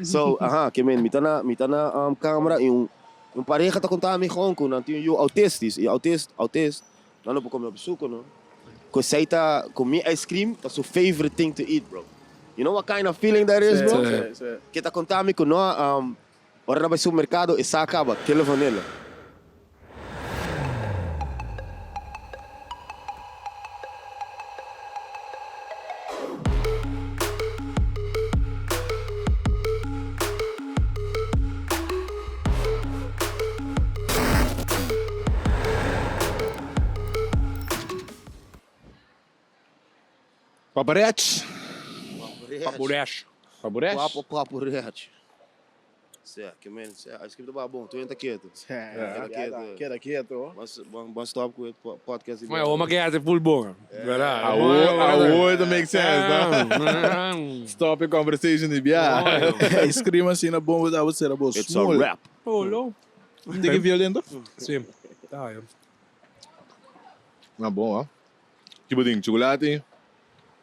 So, que men, mita na câmera e um pareja tá contando me com não tinha eu autistas e autista, não por comer besuco, não. Coseita comer ice cream, that's your favorite thing to eat, bro. You know what kind of feeling that is, bro? Que tá contando com nós, ora na vai supermercado e sa acaba, aquela vanilla. Paparete. Paparete. Certo, que men, a escrita tá bom, tu entra quieto. Queda Keto. Mas stop com o podcast. Mas uma que é full bom. A word makes sense, no? Stop a conversation de biar. Escreva assim na bomba da você, era boa. It's a rap. Olô. Tem que violento? Sim. Tá, é. Na bom, ó. Tipo de chocolate,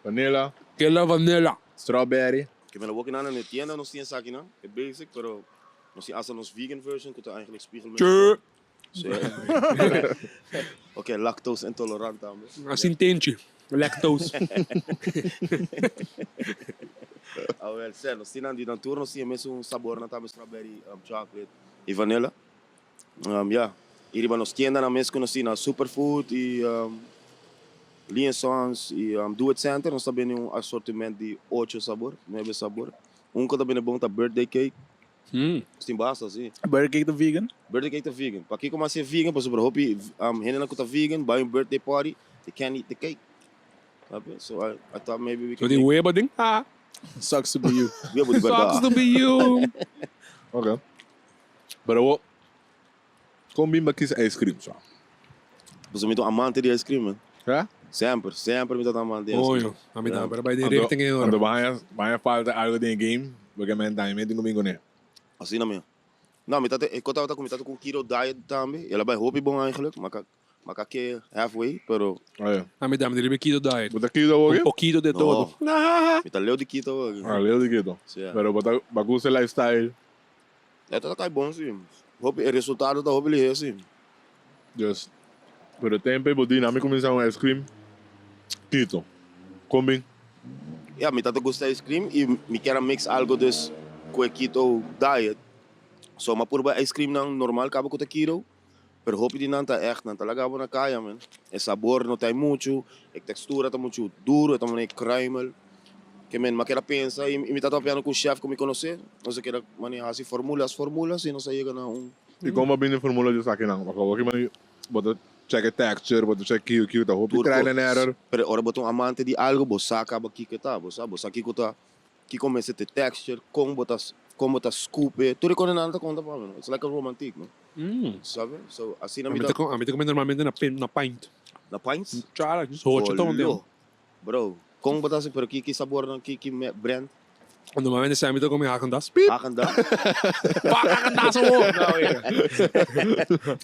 vanilla, Aquela vanilla. strawberry. Que men ook in aan de tienda nog steeds aqui não, é basic, pero nog steeds als een vegan version kunt eigenlijk spiegel Tjö. Oké, lactose intolerant também. Assim tente. Lactose. Well, sério, nós temos de natura, nós temos mesmo sabor na também strawberry, chocolate e vanilla. Hier bij ons tienda na mesmo nós temos superfood e liaisons e do it center, nós também temos um assortimento de 8 sabor, 9 sabor. Que também é bom tá birthday cake. Nós temos basta assim. Burger Cake do vegan? Birthday cake tá vegan. Para quem como assim vegan, para sobre hopi, henna que tá vegan, buy a birthday party, they can't eat the cake. Sabe? So I thought maybe we So could. die weba ding. Ah. Sucks to be you. Sucks to be you. Ok. Pero combi ba kies ice cream só. Você me dá amante de ice cream, man. É? Sempre me dá amante de ice cream. Oyo. Kami na. Pero by the rating ngayon. Quando vai falta algo de game, porque men time tem comigo né. Assim na minha. Não, ik had com keto diet também. Ela vai hopi bom eigenlijk, maar que halfway, pero Olha. Kami dami dili keto diet. Bota keto hoje? Un poquito de todo. me tá leu de keto. Leu de keto. Certo. Pero bota bagunça lifestyle. Tá bom sim. Hopi o resultado da hopi é assim. Just. Pero tempo bodi na me começar um ice cream. Keto. Combi. Me tá gosta ice cream e me quero mix algo des com keto diet. So, maar por ice cream não normal acaba com keto. Pero hopi di não tá echt, não tá legal na caia, man. O sabor não tem muito, a textura tá muito duro, tá muito caramel. Que men, mas quero pensar e me tá topando com o chefe que me conhece. Não sei quero manejar assim fórmulas e não sei chegar na E como bem a fórmula de saque não? Porque aqui bota check a texture, bota check QQ, tá hopi trial and error. Pero ora botar amante de algo, você acaba aqui que tá, você aqui que tá que começa a ter texture, como botar scoop, tudo quando nada conta para mim. It's like a romantic, no? Sabe? So assim na vida. A mí te comen normalmente na pint. Na pints? Chara, so 8 ton. Bro, como botar assim, pero que sabor não que brand? Normalmente se a mí te comen Häagen-Dazs. Pip. Häagen-Dazs. Häagen-Dazs ho.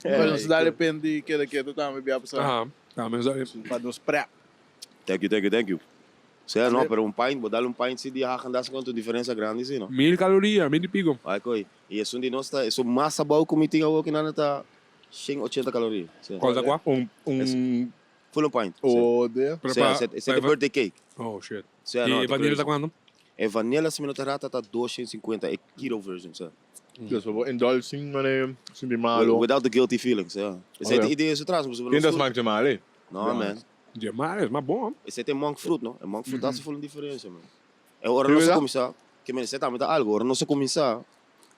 Mas nos dá depende Queda Keto também, bia pessoa. Aha. Kami sa. Para nos pré. Thank you. Sei não, pero pint, botar pint se de Häagen-Dazs quanto diferença grande sim, não? 1000 calorias, 1000 e pico. Ai coi. E isso de nós tá, isso massa bom como tinha o que nada tá 180 calorias. Qual da qua? Full pint. O de. Esse é birthday cake. Oh shit. E vanilla da quando? E vanilla se me notará tá 250 é keto version, sabe? Dus we worden indulging, maar sim de malo. Without the guilty feelings, ja. Esse é a ideia isso traz, mas Quem das smaakt je mal, hè? Não, man. Demais, mas bom. Esse é monk fruit, não? É monk fruit, that's full diferença, man. É hora não se começar, que men zet met algo, hora não se começar.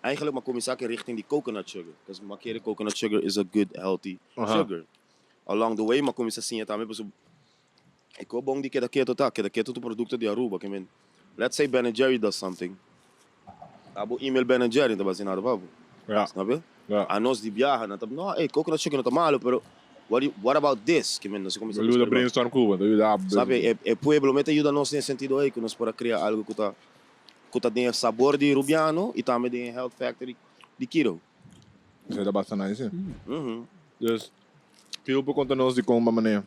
Eigenlijk maar começar que richting die coconut sugar, because makere coconut sugar is a good healthy sugar. Along the way, maar começar assim também, porque ik hoop bom die keto tá, keto tu produto de Aruba, que men. Let's say Ben Jerry does something. Abo email Ben Jerry, tá baseado na babo. Ja. Snap je? Ja. A nós de viaja, não, hey, coconut sugar não tá malo, pero what about this? Que men, nós começamos. We doen de brainstorm Cuba, dat je daar. Sabe, é pueblo mete ajuda nós nesse sentido aí, que nós para criar algo que tá tem sabor de rubiano e também tem health factor de keto. Isso é bastante nice. Dus, veel por conta nós de como maneira.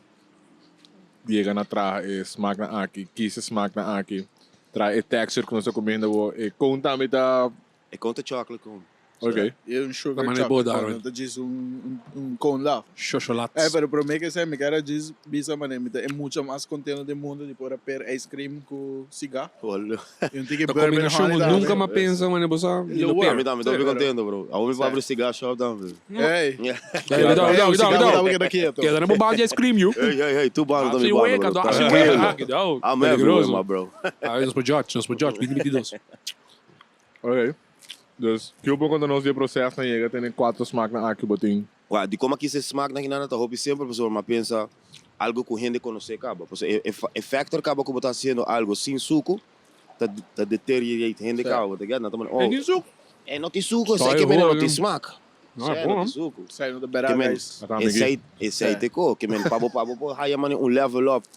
Diega na traga, smaak na aki, kies smaak na aki. Trai texture quando você comendo e conta me tá. Ik kon de chocolate komen. Ok. E sugar Mas não é chocolate. boa, Então diz cone lá. Chocolate. Pero para mim que se me quer diz bisa mané, é muito mais contendo do mundo de por per ice cream com cigarro. Olha. E não tem que A bourbon combinação honey. nunca mais pensa, mano, você... Me dá, bem contento, bro. A homem vai abrir cigarro shop, dá, velho. Ei. Cuidado. Queda na bobagem de ice cream, you. Hey, tu bano também, Se bano, ueca, bro. se Tranquilo. ueca. I'm everywhere, my bro. Nos projetos, 2022. Ok. Dus, que o quando nós via processo na chega, tem 4 smaak na aqui botin. Ué, de como aqui se smaak na ginana, tá hobby sempre, professor, mas pensa algo que o gente conhece acaba. O factor acaba que você fazendo algo sem suco, tá deteriorate gente acaba, tá ligado? É nisso. É não tem suco, Só sei que eu men vou, não tem eu- smaak. Não é Não bom, tem hein? suco. Saindo da Que beirada. men, Aqui. esse aí te co, que men, pabo, haya man um level up.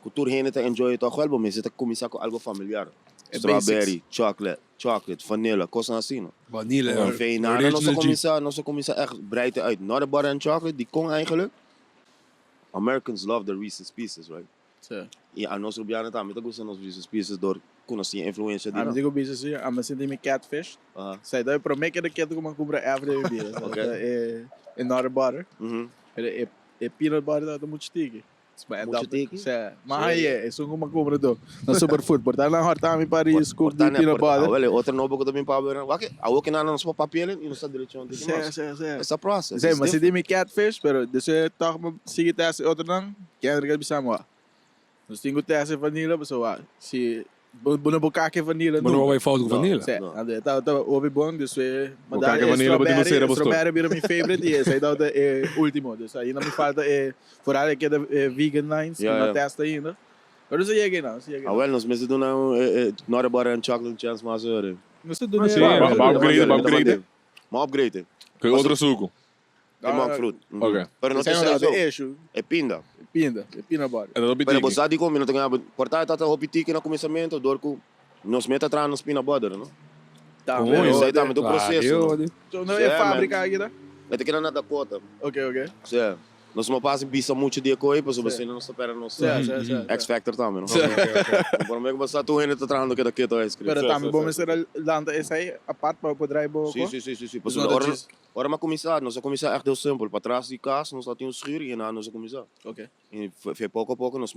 Cultura gente tá enjoy toch wel, mas você tá começar com algo familiar. É Strawberry, chocolate, vanilla, coisas assim, não? Vanille. Vem nada, não se começa echt breiten uit. Not butter and chocolate, die kon eigenlijk. Americans love the Reese's Pieces, right? E a nós rubianos também tá gostando dos Reese's Pieces door conhecer a influência A dele. me digo bisa assim, a me senti me catfish. Ah, Sai daí para mim que é que uma compra every bebida. Ok. É not butter. uhum. É peanut butter da muito sticky. Muito sticky? Mas aí é só uma compra do na superfood. Portanto, na horta me para isso com Portanto, peanut butter. olha, outra nova que também para ver. Ok, a outra não nos papel e não está direito onde que nós. Essa process. Sim, mas se tem me catfish, pero desse toque me sigue teste outro não. Que é que bisa mo. Nós temos teste vanilla, pessoal. Se Bona bukake vanilla. Maar dan wel fout No. vanille. Sim, No. tá obi bom, isso é. Bukake vanilla, pode não ser a postura. Strawberry vira meu favorite e esse aí dá o último. Isso aí não me falta fora que é vegan lines, que Yeah, não testa ainda. Mas não sei não, sei Ah, well, nós mesmos doen nou not butter and chocolate chance maar zo. Não sei do Mas sim, upgrade. Maar upgrade. Que outro suco. É monk fruit. Ok. Pero não Não tem sei sal. não, é eixo, É pinda. pinda butter. É do Pero bitiki. você diz como não tem nada. Portar tá hopi tiki no começamento, dorco. Nós meta atrás nos peanut butter, não? Tá, Isso aí também do processo. não é fábrica aqui, né? É que não nada cota. Ok. Sim. Nós não passamos bisa muito de coisa, para você não supera nos X Factor também, não? Por mim que você tu ainda tá trazendo que da Keto ice cream. Pero também bom ser landa esse aí a parte para poder ir boa. Sim. Mas ora mas começar, nós começar echt heel simpel. Para trás de casa, nós temos schuur e na nós começar. Ok. E foi pouco a pouco nós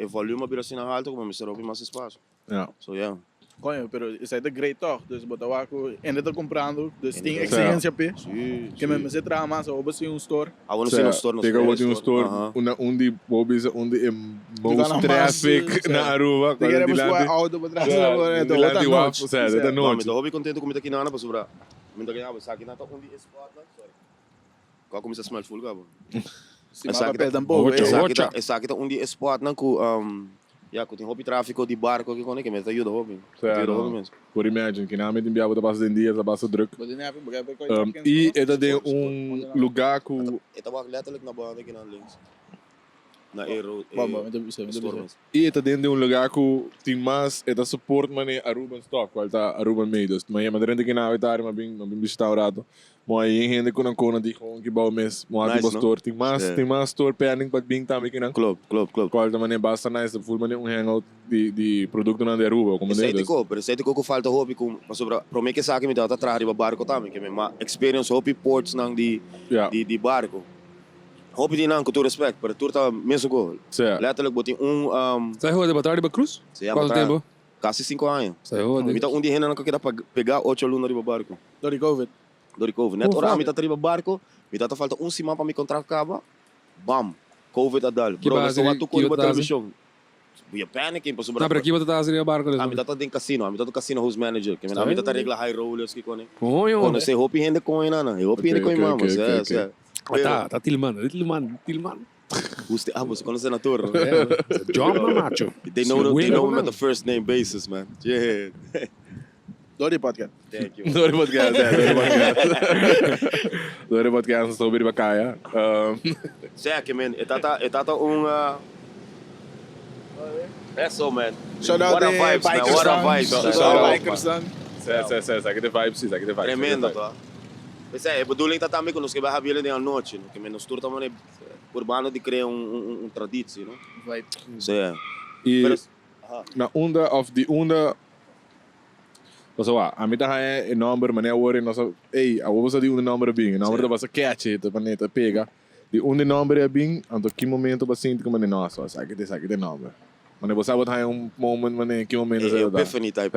volume bira assim na alta, como mas será mais espaço. Ja. So yeah. Coño, pero isso aí é great talk. Dus botar o arco, ainda tá comprando, dus tem Ainda tá. exigência p. Sim. Que mesmo você traz massa, ou você store. I want to see no store, no Tega wat in een store, onde bobis, onde é most traffic na Aruba. Te queremos com a Dilante, auto para trás agora, então outra noite. da Não, noite. mas hobby contente com aqui na Ana para sobrar. Me dá ganhar, sabe que não tá com de spot lá, sorry. Qual começa a smell full gabo? Se vai papel tampouco. Essa aqui tá onde spot não com ja, que tem hobby tráfico de barco que conecta, mas ajuda hobby. Ajuda hobby mesmo. Por imagine, que na mente enviava da base de dia, da base druk. E é de lugar que Ita wag letterlijk na banda aqui na links. Na aero. e é dentro de lugar que tem mais é da support mane Aruban stock, qual tá Aruban meios. Mas é madrente que na vitar, mas bem restaurado. Mas aí gente com na de gewoon que bom mes, mas Nice, tipo store tem mais store planning para bem também que não. Klopt. Qual também basta nice, full mane hangout de produto na de Aruba, como Sei deles. que falta hobby com sobre promete que sabe me dá atrás de barco também, que me experience hobby ports nang de barco. Hobby die nang com todo respeito, para tudo tá mesmo gol. Letterlijk botin Sai roda, botar de cruz? Quanto tempo? Quase 5 anos. Sai roda. Mita dia rena que dá para pegar 8 alunos de barco. Door die COVID. Door COVID. Net ora mita triba barco, mita tá falta semana para me contrato acaba. Bam. COVID adal. Bro, base, só tu com que a base? televisão. We panic para sobre. Não, para aqui você tá assim a barco. A mita tá dentro casino, a mita do casino house manager, que a mita tá regla high rollers que cone. Coño. Quando você hopi rende com ina na, eu hopi rende com mama, é. Tá tilmando. Você quando você na torre. Job, macho. They know me at the first name basis, man. Yeah. Door die podcast. Thank you. Door de podcast sobre bacaya. Zeker, man. Etata é só, man. Shout out What a de vibes, man. bikers What a dan. vibes. Shout man. out bikers dan. Aqui de vibes, aqui de vibes. Tremendo, tá? Mas é, a bedoeling tá também que nós que vai haver de noite, que nós tour também urbano de criar tradição, não? Vibe. Sim. E na onda Paso a mim tá é número, mas é hora nossa, ei, a você de número bem, o número vai ser catch, tá paneta pega. De número é bem, então que momento vai sentir como nossa, sabe de número. Mas você sabe moment, mas que momento é epiphany type.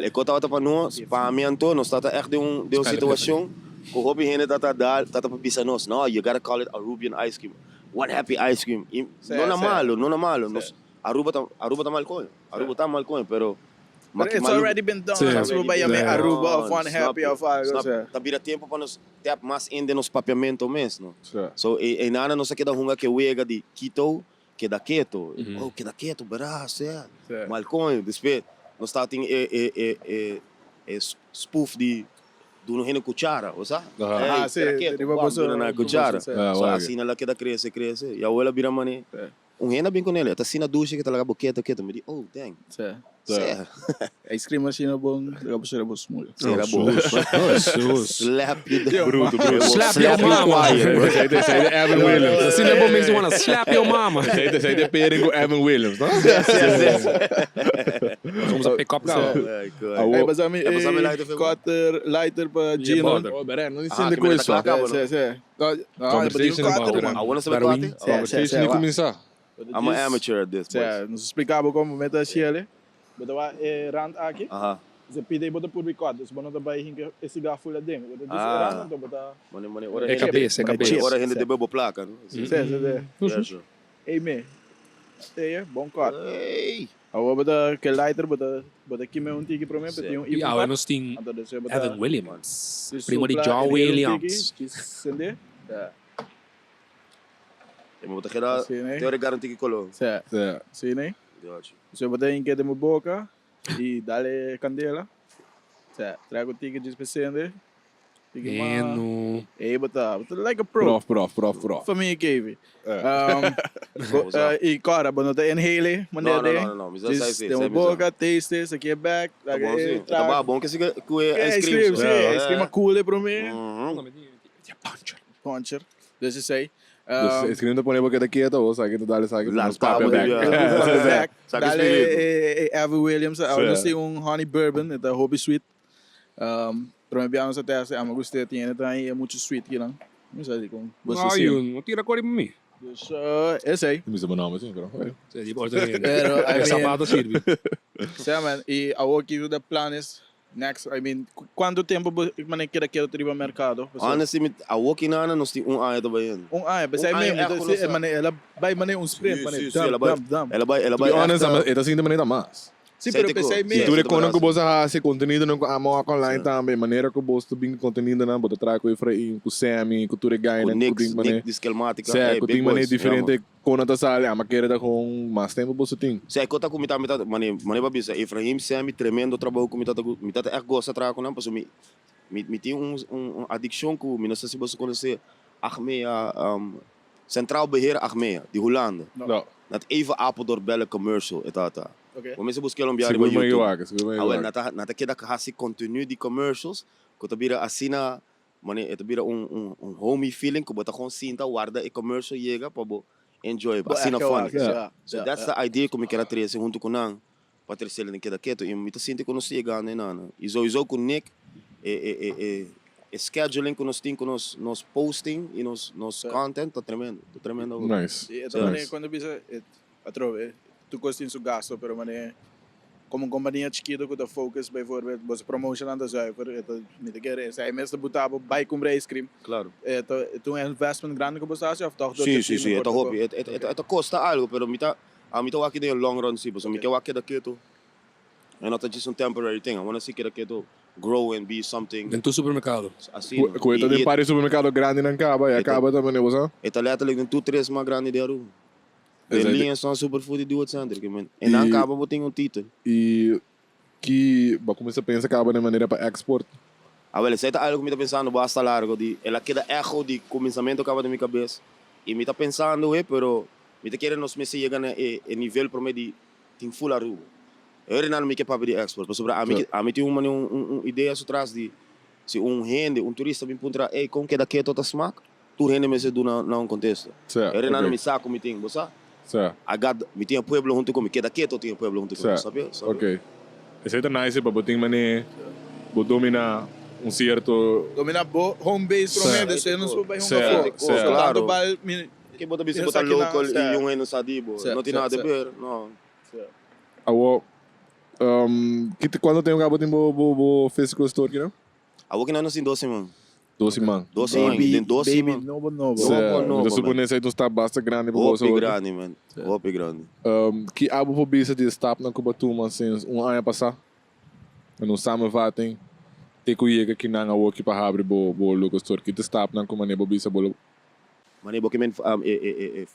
Ik had het van nós, para mim então, nós está echt de uma situação que o hobby hene tá para bisa nós. No, you gotta call it Arubian ice cream. What happy ice cream? Não é malo. Nós Aruba tá mal com. Aruba tá mal com, pero But it's already been done. So by Aruba of one happy of algo. Tá vira tempo para nós ter mais ainda nos papiamento mesmo. So e nada nós aqui da hunga que wega de Keto, que da Keto. Oh, que da Keto, braço, é. Malcoin, depois nós está tem spoof de do no rene cuchara, ou sabe? Sim, do na cuchara. So assim ela que da cresce. E a ela vira mane. Rena bem com ele, tá assim na ducha que tá lá boqueta, me diz, oh, dang. Ice cream machine bom, dá para ser bom smooth. Era bom. Slap you bruto. Slap your mama. Esse aí é Evan Williams. Assim é bom makes you wanna slap your mama. Esse aí é pairing com Evan Williams, não? Vamos a pick up cara. Aí mas a mim lighter para Gino. Oh, beré, não ensina com isso. Conversation nem começar. I'm an amateur at this. Nos explicava como meta Chile. Beto rand aqui. Você pede bota por record, você não vai hinga esse garfo lá dentro. Você diz rand então bota. Mane ora é cabeça. Ora rende de bebo placa, não? Sim. Ei me. É bom corte. Ei. Agora bota que lighter bota aqui meu tiki para mim, tem Ja, nós tem Evan Williams. Primo de John Williams. Entende? Eu vou botar aquela teoria garantia que colou. Sim, né? Você bota em que de boca e dá-lhe candela. Traga o ticket de especiente. Ei, bota like a pro. Prof. Família Cave. E cara, bota tá inhale, maneira. Não. Tem uma boca, taste, isso aqui é back. Tá bom que esse ice cream. Ice cream é cool para mim. Puncher. Deixa eu sei. Escribiendo pone porque te quieto, vos sabes que dale back. Dale Evan Williams, eu sei honey bourbon, é hobby sweet. Para mim biamos até assim, a gostei tinha também é muito sweet aqui não. Não sei como você sim. Não tira cor em mim. Esse aí. Me chama nome assim, pero. Sim, de porta. É sábado sirve. Sim, man. E a work you the planes next, I mean, quanto tempo mané que tribo ao mercado? Honestly, a walking nana nós tem ano também. Mas é mesmo, mané ela vai mané sprint, mané. Ela vai. Honest, é assim de maneira mais. Sim, pero pensei mesmo. E tu recono que você hace conteúdo no amo online também, maneira que você bem conteúdo não, bota trago e frei com semi, com tu regai, com Nick diskelmática, com tem maneira diferente quando tá sale, a maquera com mais tempo você tem. Se conta com mitad mané babisa, Efraim semi tremendo trabalho com mitad é gosta trago não, porque me tem addiction com, não sei se você conhece Achmea Centraal Beheer Achmea de Holanda. Não. Dat even Apeldoorn bellen commercial etata. Okay. Começa a buscar diário no YouTube. Seguro nata queda que hasi continue de commercials, que tabira assina, mane tabira homey feeling, que bota com cinta guarda e commercial chega para bo enjoy, assina fun. So that's the idea como que era trazer junto com nang, para trazer ele queda Keto e muita gente que nós chega né nana. E sowieso com Nick scheduling que nós tem com nos posting e nos content tá tremendo. Nice. E também quando bisa atrove tu custa su gasto, pero mané como companhia chiquita que tá focus bijvoorbeeld was promotion aan de zuiver, niet querer, sai mesmo botava vai comprar ice cream. Claro. Tu investment grande que você acha, toch? Sim, é hobby, é custa algo, pero mita aqui de long run sim, porque me quer aqui da Keto. É not just a temporary thing. I want to see que da Keto grow and be something. Dentro do supermercado. Assim. Coisa de pare supermercado grande não acaba, e acaba também, você? É letterlijk een 2-3 mais grande de Aru. De linhas são superfood de outro centro, e não acaba botando título. E que vai começar a pensar acaba de maneira para export. Well, isso é algo que me está pensando basta largo de, ela queda echo de começamento acaba na minha cabeça. E me está pensando, pero me está querendo nos meses chegar a nível para mim de tem full Aru. Eu não me quer para de export, porque a mim tem uma ideia atrás de se turista vem para ei como que da Keto tá smack, tu rende me se do não contexto. Eu não me saco me tem, você? Me tinha pueblo junto comigo, que da Keto tinha pueblo junto comigo, sabe? Ok. Esse é nice, para botar mané, vou dominar certo. Dominar home base para mim, descer não sou bem home claro. Claro. Que bota bisa botar local e um ano sadibo. Não tem nada a ver, não. Quando tem um cabo tem bo physical store aqui, não? Awo que não assim 12 man. 12 man. 12 man, tem 12 man. Novo. Então suponho que está bastante grande para você. Hopi grande, man. Hopi grande. Que abo por bisa de stap na Kubatuma since ano passado. Não samenvatting. Tem que ir aqui na rua que para abrir bo local store que te stap na como nebo bisa bolo. Maar nee, men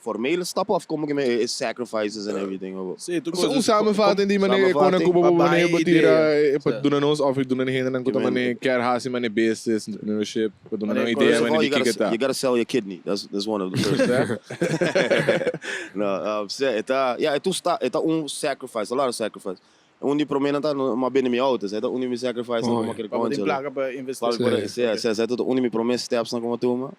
formele stappen of kom ik met sacrifices and everything? Een samenvatting die meneer kon ik op meneer betira doen ons of doen een heen en dan meneer care haast meneer business entrepreneurship doen een idee meneer die kijkt you gotta sell your kidney. That's one of the first. No, het sacrifice, a lot of sacrifice. Undi promena tá uma bem minha auto, é undi me sacrifice não como aquele conto. Tem placa para investir. É undi me promessa steps não como turma.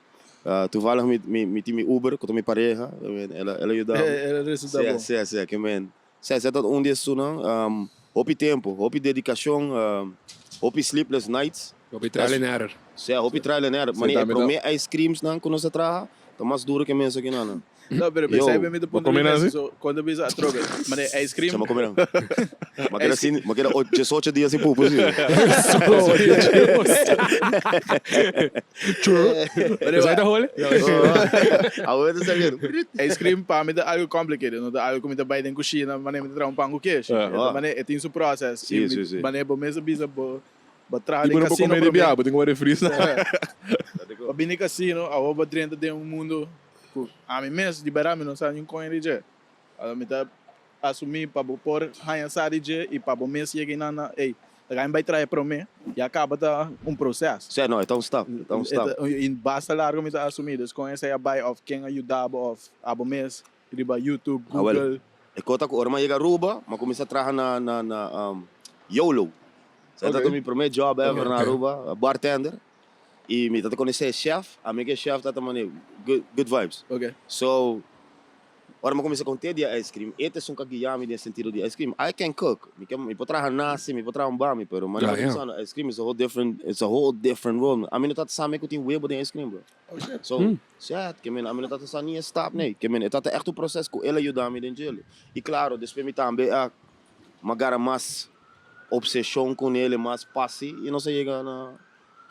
Toevallig met die Uber, com a minha pareja, ela ajudava. Ela resulta bom. Sim, que men. Sim, dat onde isso não, hopi tempo, hopi dedicação, hopi sleepless nights. Hopi trial and error. Sim, hopi trial and error. Mas para mim ice creams não quando você traga, tá mais duro que menso aqui não. Não, pero pensei bem do ponto de vista quando bisa a troca, mas ice cream. Chama comer. Mas quero 18 dias em público. Mas vai dar rolê? Agora tá vendo. Ice cream para mim é algo complicado, não é algo como tá bem na cozinha, mas nem trazer pão queijo. Mas tem seu processo. Mas é bom mesmo bisa batra de casino. Comer de biabo, tem que comer frio. A bem casino, a oba dentro de mundo. A mim mesmo, liberar-me, não sabe nem como é que é. A mim tá assumir para pôr rainha sari e para o mês chegar na ei, a vai trazer para mim e acaba tá processo. Sim, não, então está. E basta largo me tá assumir, com essa a buy of quem ajudava of a mês, riba YouTube, Google. E conta com a chega Aruba, mas começa a trabalhar na YOLO. Você tá me primeiro job ever na Aruba, bartender. E me tá conhecer chef, a minha chef tá também good vibes. Okay. So, ora me comecei a contar de ice cream. Este é um caguiame nesse sentido de ice cream. I can cook. Me pode trazer nasi, me pode trazer bami, pero man, ice cream is a whole different. It's a whole different world. A mim não tá sabe que tem webo de ice cream, bro. Oh shit. So, certo, que a mim não tá sabe nem stop nem. Que mim tá echt o processo que ele ajuda me dentro dele. E claro, depois me também a magara mais obsessão com ele, mais passe e não se chega na.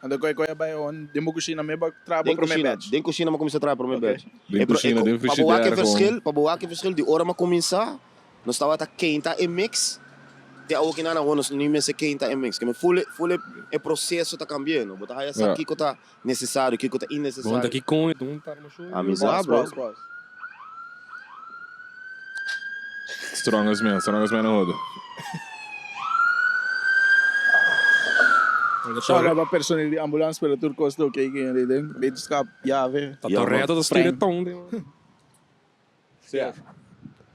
Ando coi vai on demo cozinha mesmo trabalho para mim batch. Den cozinha mas começa a trabalhar para mim batch. Den cozinha, den frigideira. Para boa que verschil, de hora mas começar, nós estava até quente e mix. De algo que não nós nem mais quente e mix. Que me full é processo tá cambiando. Botar aí essa aqui que tá necessário, que tá innecessário. Bom, aqui com um tá no show. Amizade, bro. Strongest man na roda. Só a personal de ambulância para tur costo que quem ele tem, betiscap jave. Tá torreado do estilo tom, Certo.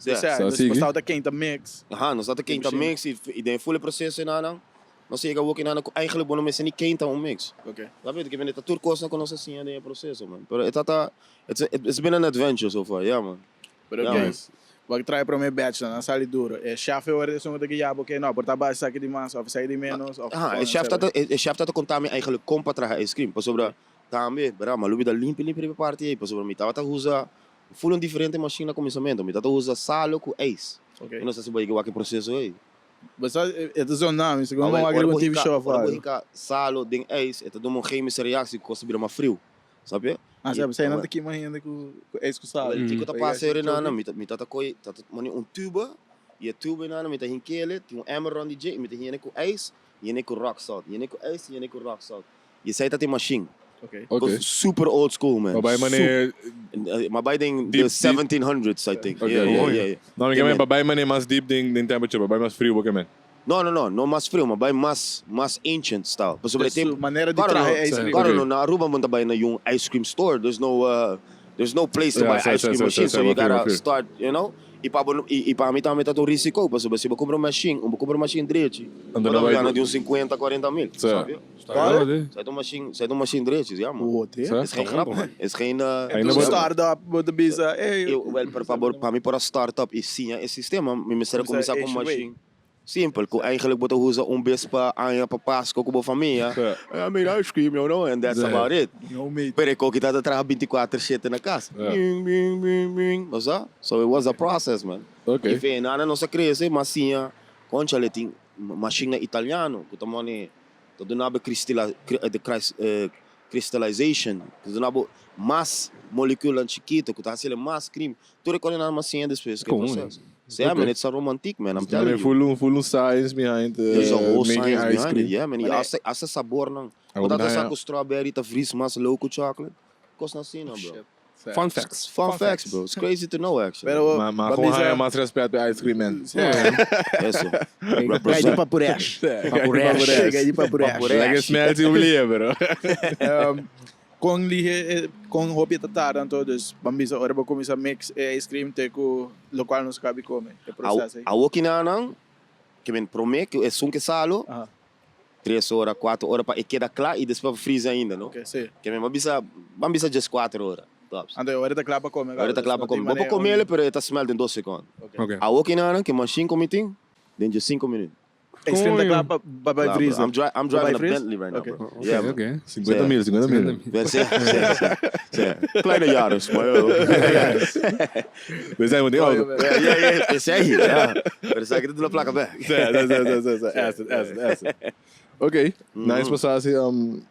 Nós está quente mix. Nós está quente mix e den full processo não. Nós chega o que não eigenlijk bom mas nem quente mix. Okay. Sabe que vem de tur costo com nossa assim de processo, man. Pero it's been an adventure so far, yeah, man. Pero guys, vou trazer para o meu batch na sala duro. É chefe agora são daqui já porque não, por trabalhar saque de mais, of sair de menos. É chefe tá contar me eigenlijk kom para trazer ice cream, para sobre também, bra, mas lubi da limpo parte aí, para sobre me tava usa full diferente machine no começamento, me tava usa salo com ice. Okay. Eu não sei se vai que processo aí. Mas é do nome, segundo uma agora TV show agora. Salo den ice, é tudo uma química reação que consegue mais frio, sabe? Você não tem mais ainda com esse com sal. Tipo, tá passando na me tá coi, tá mani tuba, e a tuba na me tá hinkele, tem hammer on DJ, me tá hiene com ice, hiene com rock salt, hiene com ice, hiene com rock salt. E sai tá tem machine. Okay. Super old school, man. Maar bij the 1700s, I think. Yeah. Não, ninguém vai mais mais deep den temperature, vai mais frio, porque man. Não mais frio, mas vai mais ancient style. Sobre tempo, maneira de trazer ice cream. Claro, na Aruba manda vai na ice cream store. There's no place to buy ice cream machine, so you gotta start, you know. E para mim também tá tão risco, porque se você comprar uma machine direito, vai de uns 50, 40 mil, sabe? Sai de machine direito, já, mano. É geen grap, man. É geen... startup, de bisa. Para mim, para startup, e sim, esse sistema, me serve começar com machine. Simpel, que eigenlijk moet je bespa aan je papa's koken bij familie. I made ice cream, you know, and that's about it. No meat. Pero ik ook dat het 24 shit in de kast. Bing, bing, bing, bing. Was dat? So it was a process, man. Okay. E na nossa crise, massinha, concha le ting machine italiano, que tomane, to do nabe crystallization, to do nabe mass molecule chiquito, que tá sele mass cream. Tu reconhece na massinha depois que processo. Yeah, man, it's a romantic, man. I'm telling you. Full science behind There's a whole making science ice behind cream. it, yeah, man. Als een sabor nang. Dat is ook strawberry, te vries, mas local chocolate. Kost na sina, bro. Fun facts. Fun facts, bro. It's crazy to know, actually. Maar gewoon ga je maar respect bij ice cream, man. Yes, sir. Gai de papurash. Gai de papurash. Lekker smelty op leven, bro. Kung hopi tatar então dus bambisa ora ba começar mix ice cream te ko local nos cabe come é processo aí. A woki na nang, que men promete que é sunke salo. 3 horas, 4 horas para queda claro e depois freeze ainda, não? Okay, sim. Que men bambisa just 4 horas. Tops. Ando ora tá claro para comer. Ora tá claro para comer. Vou comer ele, pero tá smelt em 2 segundos. Okay. A woki na nang, que machine comiting, dentro de 5 minutos. Ice cream tá claro para freeze. I'm driving a Bentley right now, bro. Yeah, okay. 50 mil. Kleine jaren, maar We zijn met die auto. Ja, zeg je, ja. Maar zeg ik dit op plakken weg. Asset. Ok, nice passatie.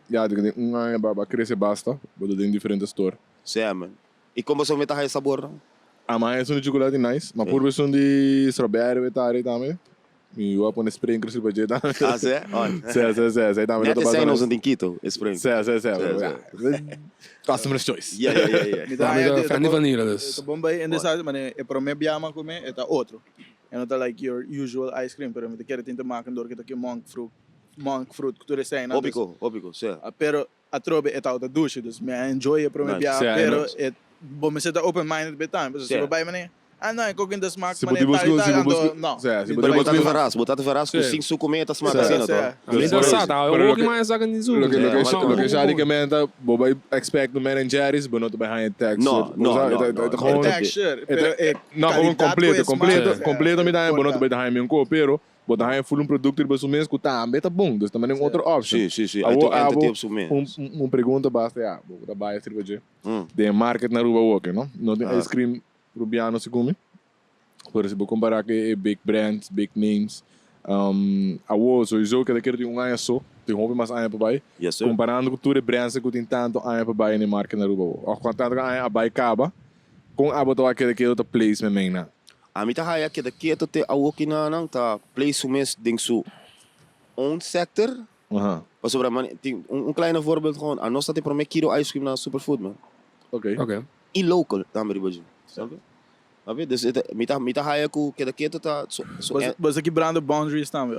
Ja, ik denk baba Chris e basta. We doen in diferente store. Sim, man. E como você vai sabor, não? Mas é de chocolate nice. Mas por versão de strawberry vetari também. Mi vou pôr spray inclusive para jeito. Ah, sim? Sim. Aí também. Net is zijn ons in Keto, spring. Sim. Customer's choice. Ja. Fan vanilla dus. Tá bom bem, ainda sabe, mas é para mim biama comer é tá outro. É não tá like your usual ice cream, pero me te quero tentar maken door que tá aqui monk fruit que tu recém, né? Óbvio, sim. Pero a trobe é tá outra duche, dus me enjoy para mim biama, pero é bom me ser open minded bit time, porque se vai mané. Ah, não, é que ainda smaak, se mas não. Se botar de verás, com 5 suco meio tá smaak assim, não? Engraçado, eu vou que mais saca nisso. Lo que já de que menta, bobai expect no Man Jerry's, but not behind texture. No, texture, não, gewoon completo me dá, but not behind me co, pero botar aí full produto e depois o mês que tá, beta bom, dus também é outra option. Sim. Aí tu entra tipo mês. Pergunta basta, ja, botar buy cerveja. De market na Ruba Walker, não? Não tem ice cream Rubiano se come. Por exemplo, comparar que big brands, big names, sowieso que daquele tem ano só, tem hobby mais ano para baixo. Yes, sir. Comparando com tudo brands que tem tanto ano para baixo na marca na Ruba. Ou quanto tanto ano a baixo acaba, com a botar aquele outra place me na. A mim tá aí que daqui até te a walking na não tá place o mês ding su own sector. Mas sobre tem kleine voorbeeld gewoon. A nossa tem para me kilo ice cream na superfood man. Okay. E local também ribaji. Sabe? Dus mita haya ku que daqui tá was quebrando boundaries também.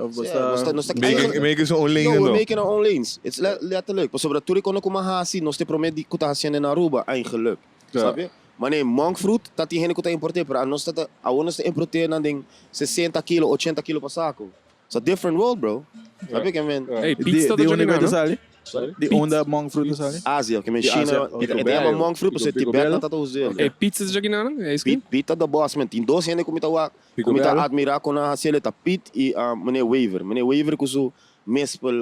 Making some own lane. No, we're making our own lanes. It's letterlijk. Maar sobre tudo quando como hasi, nós te promete que tá haciendo na Aruba eigenlijk. Sabe? Maar nee, monk fruit, dat diegene que tá importar, para nós tá a nós tá importar na ding 60 kilo, 80 kilo per saco. It's a different world, bro. Sabe que man? Hey, pizza da Johnny. Die onda monk fruit sali? Ásia, que China, tem uma monk fruit, você Tibete não tá usando. Hey, pizza da Johnny, Pizza da boss, man. Tem 2 gente que me tá admirar com a celeta pit e meneer Waver. Meneer Waver com o mespel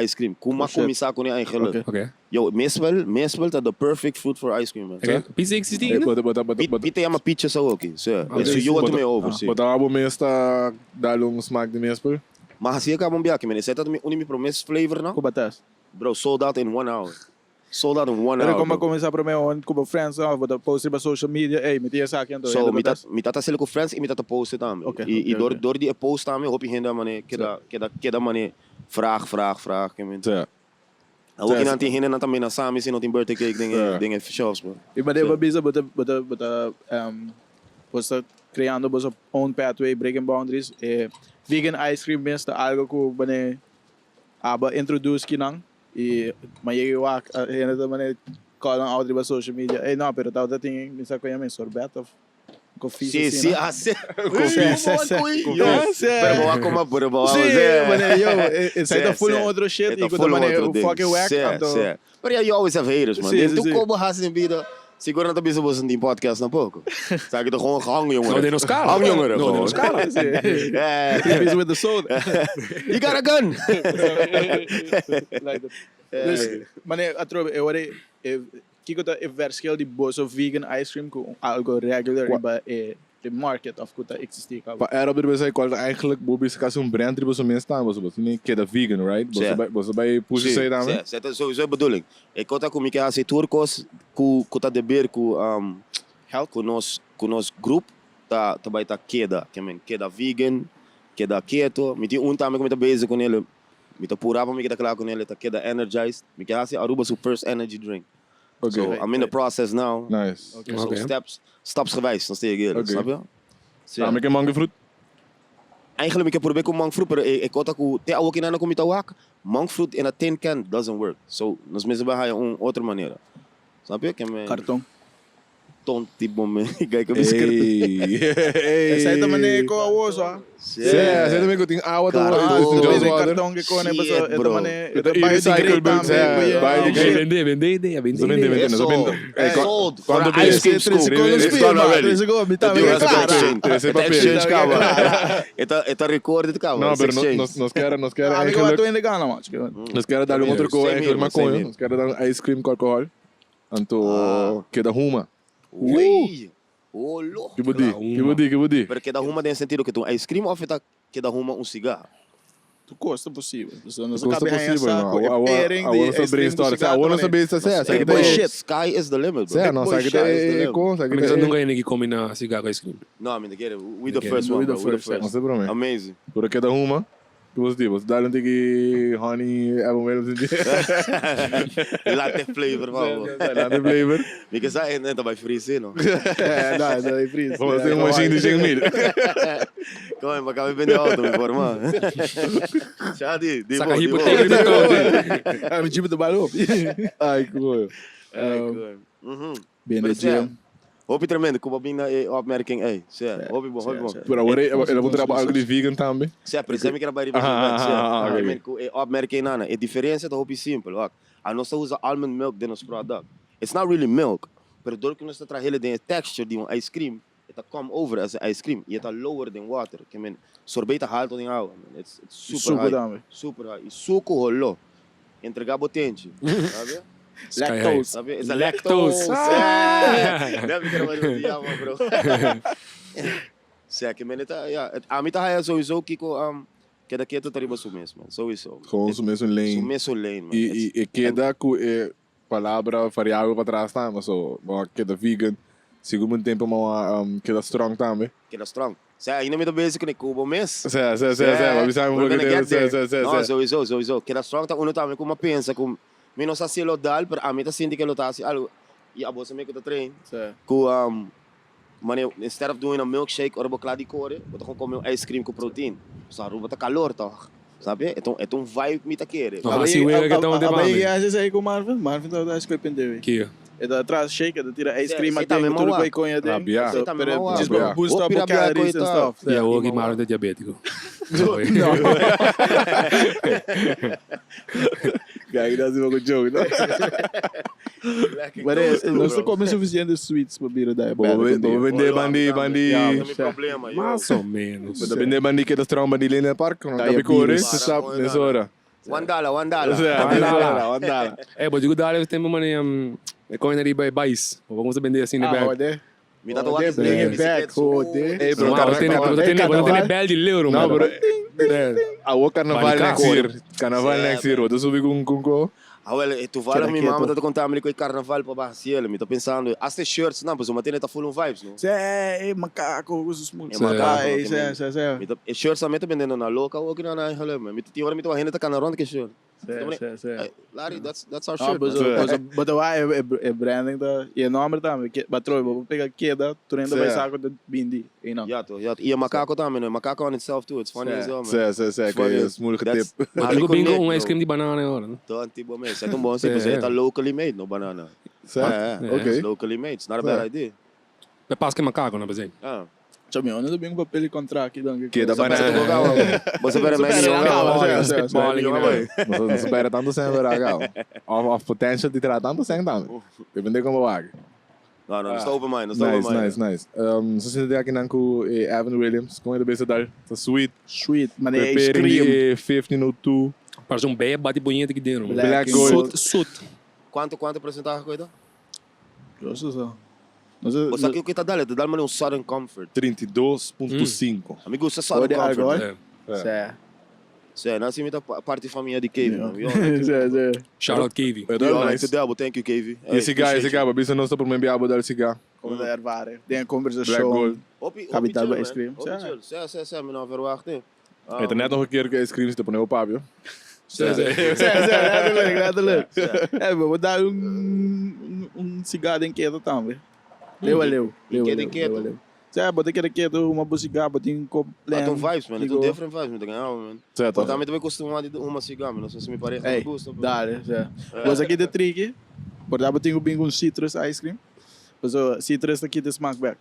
ice cream. Kuma começar com a eigenlijk. Yo, mespel tá the perfect food for ice cream, man. Pizza existe ainda? Pizza é uma pizza só aqui. Isso you want to me over, sim. Botar abo mesta dar smaak de mespel. Mas assim acaba um biaque, man. Você tá me promesse flavor, não? Kubatas. Bro, sold out in 1 hour. Sold out in 1 hour. Pero como começar para mim, como friends, vou postar para social media, hey, me tinha saque então. So, me tá sendo com friends e me tá post também. E door die post também, hoop je hinda mané, keda mané, vraag, que men. Ook in aan die hinden também na sami sin on birthday cake dingen shows, bro. E mas eu bisa bota posta criando bosa own pathway, breaking boundaries, vegan ice cream besta algo que bane aba introduce kinang. E maiiwak ainda também colam out de social media. Ei, não, pero tá tem me saco aí sorbeto. Coffee. Sim, Coffee. Pero boa como por boa. Sim, mano, eu sai da full outro shit e quando mano fucking whack. But yeah, you always have haters, man. Tu como has in vida. Siguro na tabi sa boss hindi podcast na po. Sa akin gewoon hang jongeren. No, de nos cara. Hang jongeren. No, de gewoon. nos cara. Yeah. 3 pieces with the soda. You got a gun. Like that. Dus, meneer Atrobe, kijk dat if verschil die boze vegan ice cream com algo regular iba de market of kuta existir ka. Pa era bir sai qual eigenlijk bobi se caso brand tribo so men staan was niet Keda vegan, right? Was bij pussy say dan. Sim, dat is sowieso de bedoeling. Ik kota com que hace turcos ku kota de beer ku help ku nos groep ta bij ta Keda, que men Keda vegan, Keda keto, met die unta met bezig com ele. Met pura pa met klaar com ele ta Keda energized. Met que hace Aruba su first energy drink. Okay. So I'm in the process now. Nice. Okay. So stapsgewijs, dan steek ik eerlijk, snap je? Ja, ik heb mangoefruit. Eigenlijk ik heb probeer com mangoefruit, maar ik kota ku te awo kinana com itawak. Mangoefruit in a tin can doesn't work. So nos mensen bij een outra maneira. Snap je? Karton. Ton tipo me. Kijk, Essa aí também é com a osso, Você também que tem água também. Tem cartão que com essa também é recycle bins, vende. Sold. Quando ice cream scoop. Exchange cara. Eta recorded cara. Não, pero nos quer Amigo, eu tô indo cá, não, acho que. Nos quer dar um outro coisa, maconha. Nos quer dar ice cream com alcohol. Anto Keda HUMA. Ui! Oh, louco! Que budi. Porque da HUMA tem sentido que tu ice cream ou que da HUMA cigarro? Tu custa possível. Custa possível, não. A outra saber história. A outra saber história. Sky is the limit, bro. Certo, não sabe que é com, sabe que nunca ninguém combina cigarro com ice cream. No, I mean, get it. We the first one, bro. We the first. Não sei pra mim. Amazing. Por Keda HUMA. Positivo, dá um tique honey, é bom mesmo Latte flavor, por favor. Latte flavor. Porque sai, né, tá vai freezer, não? Não, vai freezer. Vamos ter uma machine de 100 mil. Como é, acabei de vender auto, me formar. Já de Saca hipoteca de todo. Ah, me tipo do barulho. Ai, que coisa. Bem, dia. Hoop tremendo, como bem na opmerking, ei, certo, hoop bom. Por agora, ela vai trabalhar algo de vegan também. Certo, por exemplo, que era para ir opmerking nana, a diferença é hoop simples, ó. A nossa usa almond milk de nosso product. It's not really milk, but door que nós traz ele de texture de ice cream, it come over as ice cream, e it lower than water, que men sorbeta alto em água, man. It's super high. Super high. E suco rolou. Entregar botente, sabe? Lactose. Sabe? It's a lactose. Deve ter mais um dia, bro. Certo, men, a mim tá sowieso Kiko que daqui é tudo sumesso, man. Sowieso. Gewoon sumesso lane. Sumesso lane, man. E Keda com palavra variável para trás tá, mas o Keda vegan, segundo um tempo uma Keda strong também. Keda strong. Sai ainda me do basic com Cuba mês. Sim, mas sabe um pouco de sowieso. Keda strong tá uno também como pensa com me não sei se lo dá, pero a mim tá sentindo que lo tá assim algo e a bolsa me que tá trein. Com mano, instead of doing a milkshake or a bocado de core, vou gewoon comer ice cream com proteína. Só ruba tá calor, tá? Sabe? É um vibe me tá querer. Assim o que estão demandando. Aí às vezes aí com Marvin tá acho que pendeu. Que é da trás shake, da tira ice cream até tudo com conha dentro. Pero just boost up calories and stuff. E o que Marvin é diabético. Não. Kijk, dat is wel een joke, né? Mas não estou comendo suficiente sweets para vir daí. Vou vender bandi. Problema, mais ou menos. Vou vender bandi que é strong bandi ali no parque, não dá picore, você sabe, nessa hora. $1. Mas digo dar tempo mano, é coisa ali by bais. Vamos vender assim no back. Me dá tua back, Ei, bro, tem bel de euro, não, bro. A o carnaval next year, eu subi com tu fala minha mamãe tá contando ali com o carnaval para Barcielo, me tô pensando, as shirts não, mas o Matheus tá full vibes, não? É macaco, os muito. É shirts também tá vendendo na local ou que não na rua, me tinha hora me tô ainda tá canarão que shirt. Larry, that's our shirt. But why é branding da e é nome também, batroi, vou pegar Keda, tu ainda vai saco de bindi, e não. Ja, e macaco também, né? Macaco on itself too, it's funny as well, man. É moeilijk tip. Mas eu bingo ice cream de banana agora, né? Tô antigo mesmo, é tão bom assim, você tá locally made no banana. Okay. Locally made, it's not a bad idea. É passa que macaco, não é? Deixa eu ver, bem um papel de contrato aqui, que da banana. Você vai Não espera tanto sem ver legal. Of potential de tirar tanto sem também. Depende como vai. Não, estou open mind, estou open mind. Nice. Zo zit ik in com Evan Williams. Como é que dar? Tá sweet. Mas é extreme. 1502. Parece bem bate bonito aqui dentro. Black Gold. Sut. Quanto porcentagem coisa? Nossa, só. Você aqui o que tá dando? Tá dando um Southern Comfort. 32.5. Amigo, você Southern Comfort. Sim. Não assim muita parte de família de Kevin. Shout out KV. Thank you, Kevin. Esse cara, mas você não está por me enviar a esse cara. Como da ervaren. Tem a conversação. Black Gold. Capital bij extreme. Sim, não verwachten. Het net nog een keer geschreven te poner o Pablo. Letterlijk. É, vou dar cigarro em Keto também. Leu. Você bota aquele Keto, uma cigarro, bota em copo. Então vibes, mano. Então different vibes, mano. Certo. Eu também estou acostumado a uma cigarro, não sei se me parece. Ei, dale, certo. Mas aqui de trick, por dar botinho bem com citrus ice cream. Mas o citrus aqui de smaak back.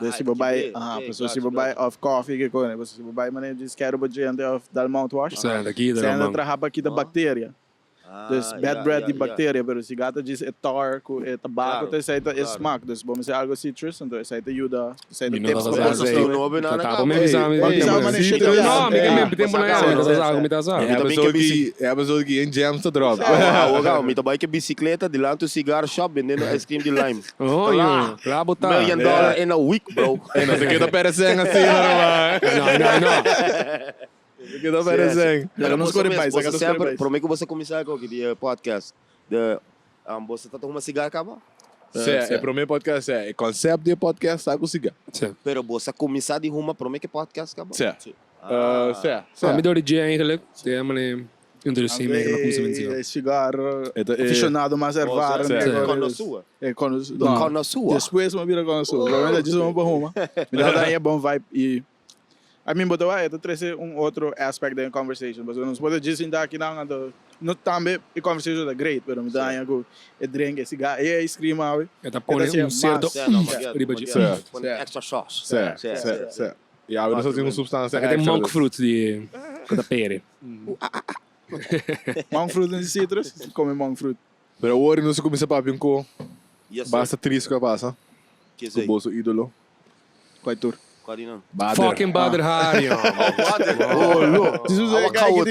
Dus je bij, dus je bij of coffee gekomen, dus je bij meneer die scherpe gente of dal mouthwash. Zijn er trahaba aqui da bactéria. Dus bad breath die bactéria, pero se gata diz é tar com é tabaco, então isso aí é smaak. Dus vamos dizer algo citrus, então isso aí te ajuda, isso aí te tips para você. Tá, mesmo exame. Não, me tempo na água, me dá azar. É a pessoa que em jam está droga. Me trabalho que bicicleta de lá do cigarro shop vendendo ice cream de lime. Oh, lá botar. $1 million in a week, bro. Não sei que tá parecendo assim, não. Que tá parecendo. Por mim que você começar com o podcast. Você tá tomando cigarro, acaba? É para mim podcast é conceito de podcast tá com cigarro. Pero você começar de HUMA, para mim que podcast acaba? Certo. Me deu de dia eigenlijk. Tem uma interessante meio que não consigo cigarro aficionado mais ervaren. Connoisseur. Depois uma vira connoisseur. Realmente diz uma boa. Me dá daí bom vibe e I mean, but é trazer outro aspecto da conversation. Mas nós podemos dizer que não também a conversation é great, mas me dá algo é drink, cigarro, é ice cream, é tá pondo certo riba de extra sauce. Certo. E aí nós temos uma substância. Tem monk fruit de da pere. Monk fruit de citrus, come monk fruit. Pero hoje nós começa a papir com basta triste que passa. O bolso ídolo. Qual tour? Fucking Badr Hari. Oh, look. This was Coward.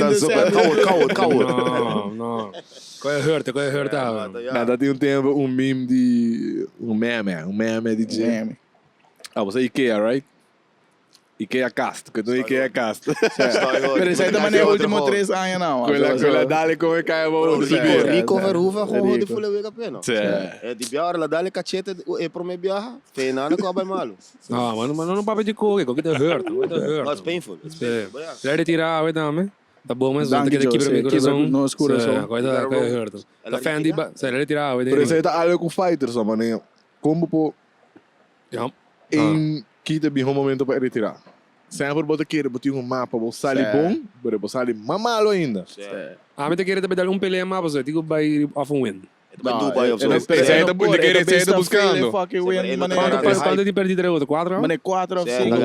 No. Qual é a hurta? Nada tem tempo meme de meme de jam. Você IKEA, right? IKEA cast, que não IKEA cast. Pero isso aí também é o último 3 anos não. Quella dale come cai a Rico verhoeven gewoon de volle week op pena. Die biara la dale cachete e pro me biara. Fena na vai malo. Ah, mas não papo de coque, coque de hurt. It's painful. Let it tirar, vai dar, tá bom, mas não tem que aqui para mim coração. No escuro só. Coisa hurt. Tá fan de, sai let it tirar, vai. Pero isso aí tá algo com fighters, mano. Como po em kita bi momento para retirar. Sempre bota querer botar mapa, botar ali bom, para botar ali mamalo ainda. Ah, mas te querer também dar pelea mapa, você digo vai off and win. Dubai of zo. Você ainda buscando. Quanto de perdi 3 ou 4? Mane 4 of 5.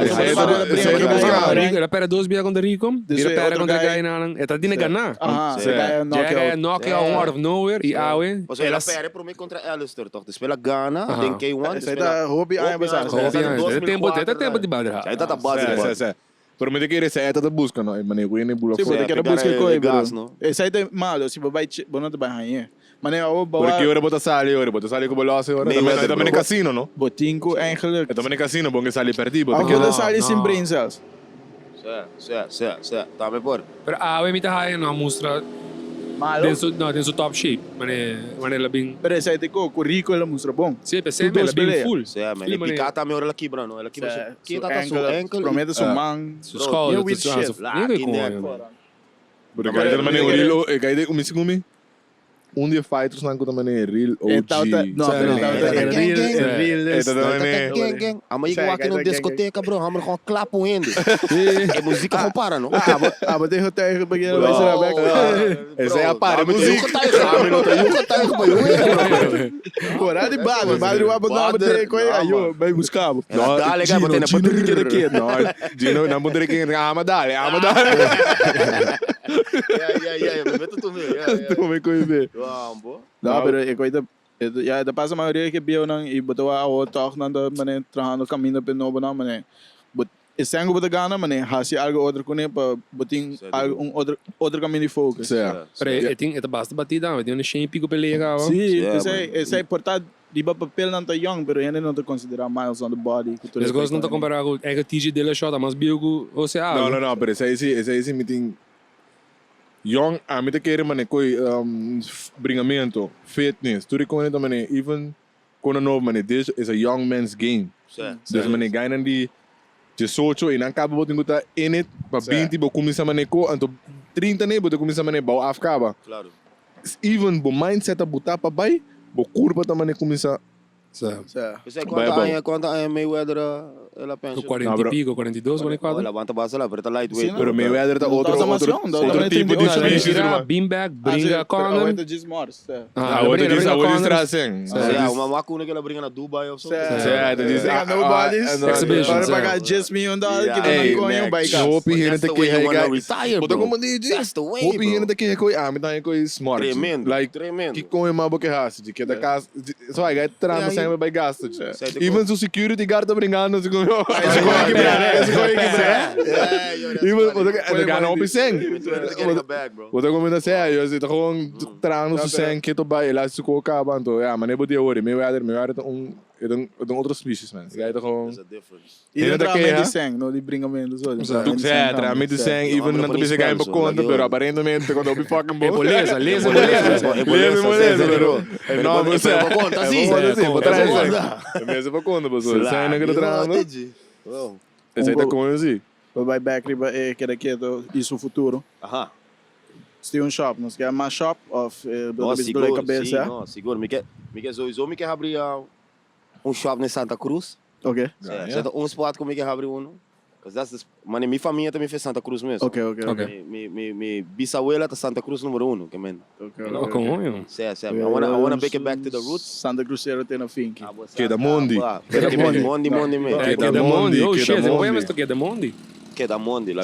Era para 2 bia contra Rico. Era para contra Gainan. Eta dine ganhar. Ja, knockout out of nowhere. E awe. Você ela perde pro mim contra Alistair, toch? Dus spela Ghana, den K1. Você tá hobby aí basar. Tempo de badra. Já tá base. Pero me te querer sair tá buscando, mane wene bula. Sim, você quer buscar coisa. Esse aí tem malo, se vai não te vai aí. Mane o bawa. Porque ora bota sali com bolosa ora. Também no casino, não? Botinco eigenlijk. Também no casino, bom que sali perdido. Porque da sali sem brain cells. Certo. Tá me por. Pero awe mi ta hayan na mostra. Malo. Denso top shape. Mane la bing. Pero esse aí tem currículo ela mostra bom. Sempre la bing full. Ele picata me ora ela quebrando, ela quebra. Que tá so ankle. Promete so man. Skull. You with shit. Porque aí também o rilo, aí o misgumi. Dia fighters não conta mané real OG. Não, real. Amanhã eu aqui na discoteca, bro, vamos com clapo ainda. É música compara, não? Mas tem hotel que vai ser aberto. Essa é a para música. Corá de bagulho, bagulho vai botar de coisa aí, vai buscar. Não, dá legal, botar na portuguesa aqui. Não, não botar aqui, dale. Yeah, me meto tu me. Tu me coisa. Wow, bro. Não, pero é coisa Ja, da passa a maioria que bio nang ibuto a o talk nang da mane trabajando caminho pe novo na mane. But esengo buta gana mane hasi algo outro kune pa buting algo outro caminho de focus. Pero ting ita basta batida, mas tem um shape pico pelega. Sim, esse é importante. Diba papel não tá young, pero ainda não te considera miles on the body. Eles gostam de comparar com a TG dele shot, mas bio o se ah. Não, pero esse aí meeting young, a mim te querer mane coi bringamento, fitness, tudo com ele mane even quando novo mane this is a young man's game. Dus mane ganha de 18 e não acaba botar guta in it, para 20 bo começa mane co, anto 30 ne botar começa mane bau afkaba. Claro. Even bo mindset a botar para bai, bo curva também começa. Quanto a Mayweather ela pensa? 40 e pico, 42, 44. Ela banta base lá, pero tá lightweight. Pero Mayweather tá outro tipo de species, irmão. Beanbag, bringa Conor. Outro desmores. Outro diz trazem. Uma macuna que ela brinca na Dubai ou só. Certo, diz nobody's exhibition. Para pagar $10 million que não ganham bike. Hope here the que retire, bro. Como diz? That's the way, Hope here the que coi, me tá coi smart. Tremendo. Like que com uma boca raça, de que da casa, só aí trama sempre vai gasto. Even so security guard tá brincando assim com esse coi que even o cara não pensem. Wat ik moet zeggen, je zit gewoon tranen te zijn, Keto bij, je laat ze koken aan toe. Ja, maar nee, moet je horen, Mayweather een andere species, man. Je gaat gewoon. Iedereen draait met die zang, no, die brengen me in de zon. Doe ze, draai met die zang, even não te gaan bekonden, pero aparentemente quando eu fucking bom. Beleza. Não, você é conta sim. É mesmo bekonden, pessoal. Zijn er gedraaien? Esse aí tá com assim. Vai back riba que era Keto isso futuro. Aha. Se tem shop, nós quer mais shop of Seguro, cabeça. não, seguro. Me quer abrir shop em Santa Cruz. Ok. Zet spot como me quer abrir Because that's this, mano, minha família também fez Santa Cruz mesmo. Ok. Mi bisabuela tá Santa Cruz número 1, que man. Como eu? I wanna make it back to the roots. Santa Cruz era tem na fink. Keda Mondi. Mondi, man. Keda Mondi. Oh shit, você põe mais do Keda Mondi? Keda Mondi, lá.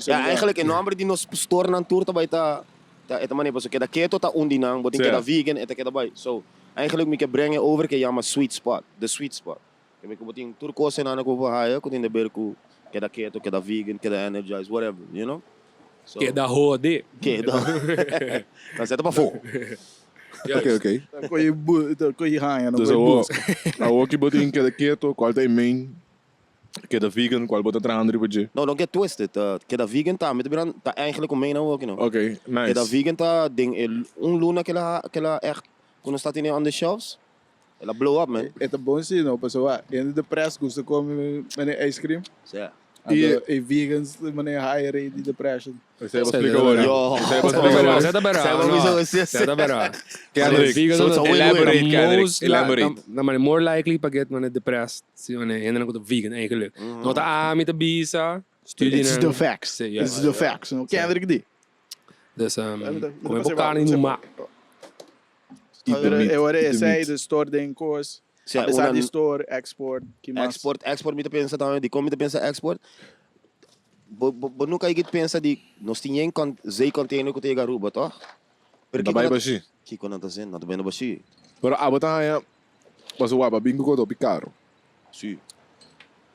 Ja, eigenlijk in nombre die nos store nan tour tabay ta eta mani paso Keda Keto ta undinang, botin Keda vegan eta Keda bay. So, eigenlijk mi ke brengen over ke yama sweet spot, the sweet spot. Kami ko botin tour ko se na ko bahaya ko tin de berku Keda Keto, Keda vegan, Keda energize, whatever, you know? So, Keda rode. Keda. Dan zet pa voor. Ok. Kon je hangen. Dus ook je botin Keda Keto, qual tem main? Keda vegan, qual bota traan budget? No, don't get twisted. Keda vegan ta, met de ta eigenlijk om mee nou ook, you know. Okay, nice. Keda vegan ta ding luna que ela echt quando está tendo on the shelves. Ela blow up, man. É bom sim, não, pessoal. Ainda de press gosta come ice cream. Yeah. E vegans mané higher rate de depression. Você vai explicar agora. Você tá berá. Elaborate. Na maar more likely para get man depressed. Se man ainda não vegan eigenlijk. Não tá met de bisa. Studie. It's the facts. It's the facts. Não quer ver que di. Dus como carne no mar. Eu era esse de store de course. Apesar de store, export, export me pensa também, de como me pensa export. Bo nunca ik pensa de nós tinha zee container que tem Aruba, toch? Porque vai baixi. Que quando tá sendo, não bem baixi. Pero a botar aí, mas o aba bingo do caro. Sim.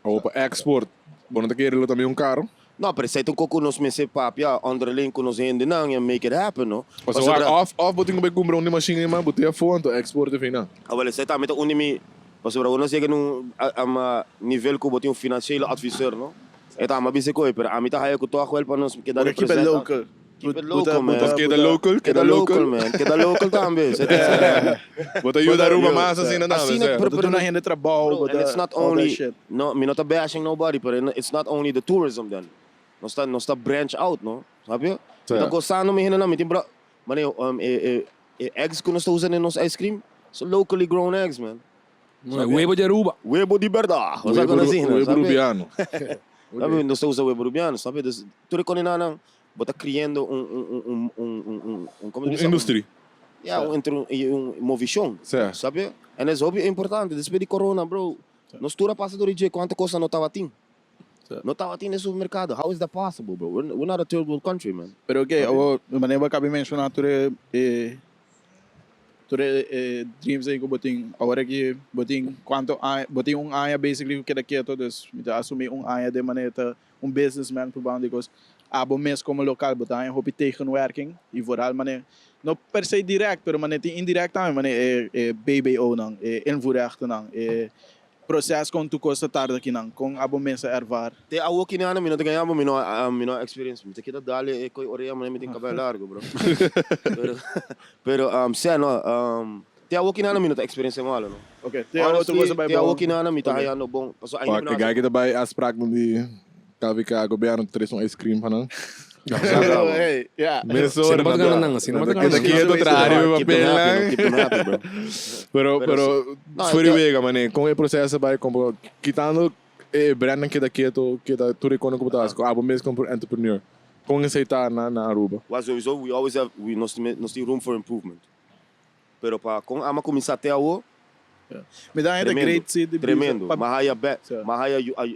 Ou para export, bom não querer também carro. Não, pero se tu coco nos meses papia, underling com nos ainda não, e make it happen, no. Mas o off botinho vai comprar uma machine mas botar fonte export de final. Agora se tá meta unimi, mas o nós chega num a nível que botinho financeiro advisor, no. Eta mas bise coi, pero a mim tá aí que tô a para nós que dá representa. Keep it local, man. Keda local, man. Keda local também. Bota ajuda uma massa assim não dá. Pero na renda trabalho, and it's not only no, me not bashing nobody, but it's not only the tourism then. Não está branch out, no? Sabe? Então, gostando me hina na me timbra, mano, eggs que nós estamos usando nos ice cream, so locally grown eggs, man. Huevo de Aruba. Huevo de verdade. Huevo rubiano. Sabe? Nós estamos usando huevo rubiano, sabe? Tu reconhece não? Bota criando como indústria. Yeah, uma visão, sabe? E é importante, depois de corona, bro. Nós tudo passa do dia quanta coisa não estava assim. Não estava assim no supermercado. How is that possible, bro? We're not a third world country, man. Pero okay, o maneira que acabei mencionar tu dreams aí ko boting agora que boting quanto boting aya basically que daqui a todos me assumir aya de maneira businessman por bando because abo mes como local botar hopi tegenwerking e vooral maneira no per se direct pero maneira indirect também maneira BBO não invoerrechten não processo com tu costa tarde aqui não com abo mes ervar te awo kini ana mino te ganha mino experience te kita dale koi oreia mano me tem cabelo largo bro pero se no te awo kini ana mino te experience malo no okay te awo kini ana mita haya no bom paso ainda não kijk daarbij afspraak met die KVK governo ter um ice cream van hey yeah Mesor, Keto trario papel pero foi vega mané com o processo vai como quitando branding que da Keto que da tudo com como tá abo mesmo como entrepreneur com aceitar na Aruba was sowieso we always have we nós tem room for improvement pero para com ama começar até o me dá ainda great tremendo mahaya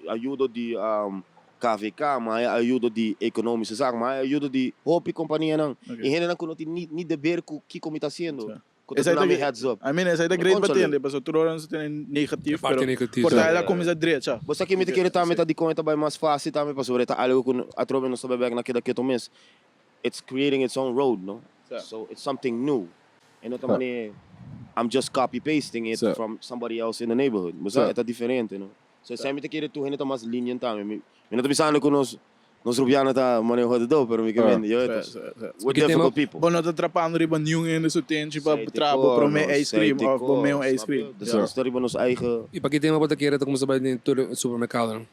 ajuda de KVK, mas ajuda de econômica, sabe? Mas ajuda de hopi companhia não. E ainda não conhece nem de ver o que como está sendo. Essa é heads up. I mean, essa é great batendo, mas o turno tem negativo, por daí ela começa direita. Você aqui me te querer também tá de conta vai mais fácil também para sobre algo com a troca não sabe bem naquela que mês. It's creating its own road, no? So it's something new. E não também I'm just copy pasting it from somebody else in the neighborhood. Mas é diferente, no? So se me te querer tu ainda mais linha também. Eu não estou pensando que nós rubianos tá manejo de dor, pero me queimando eu we're difficult people. Bom, não tá atrapando riba nenhum ainda so tem tipo trabo para me ice cream of para me ice cream. Então nós estamos nos eigen. E para que tema para querer como se vai dentro do supermercado?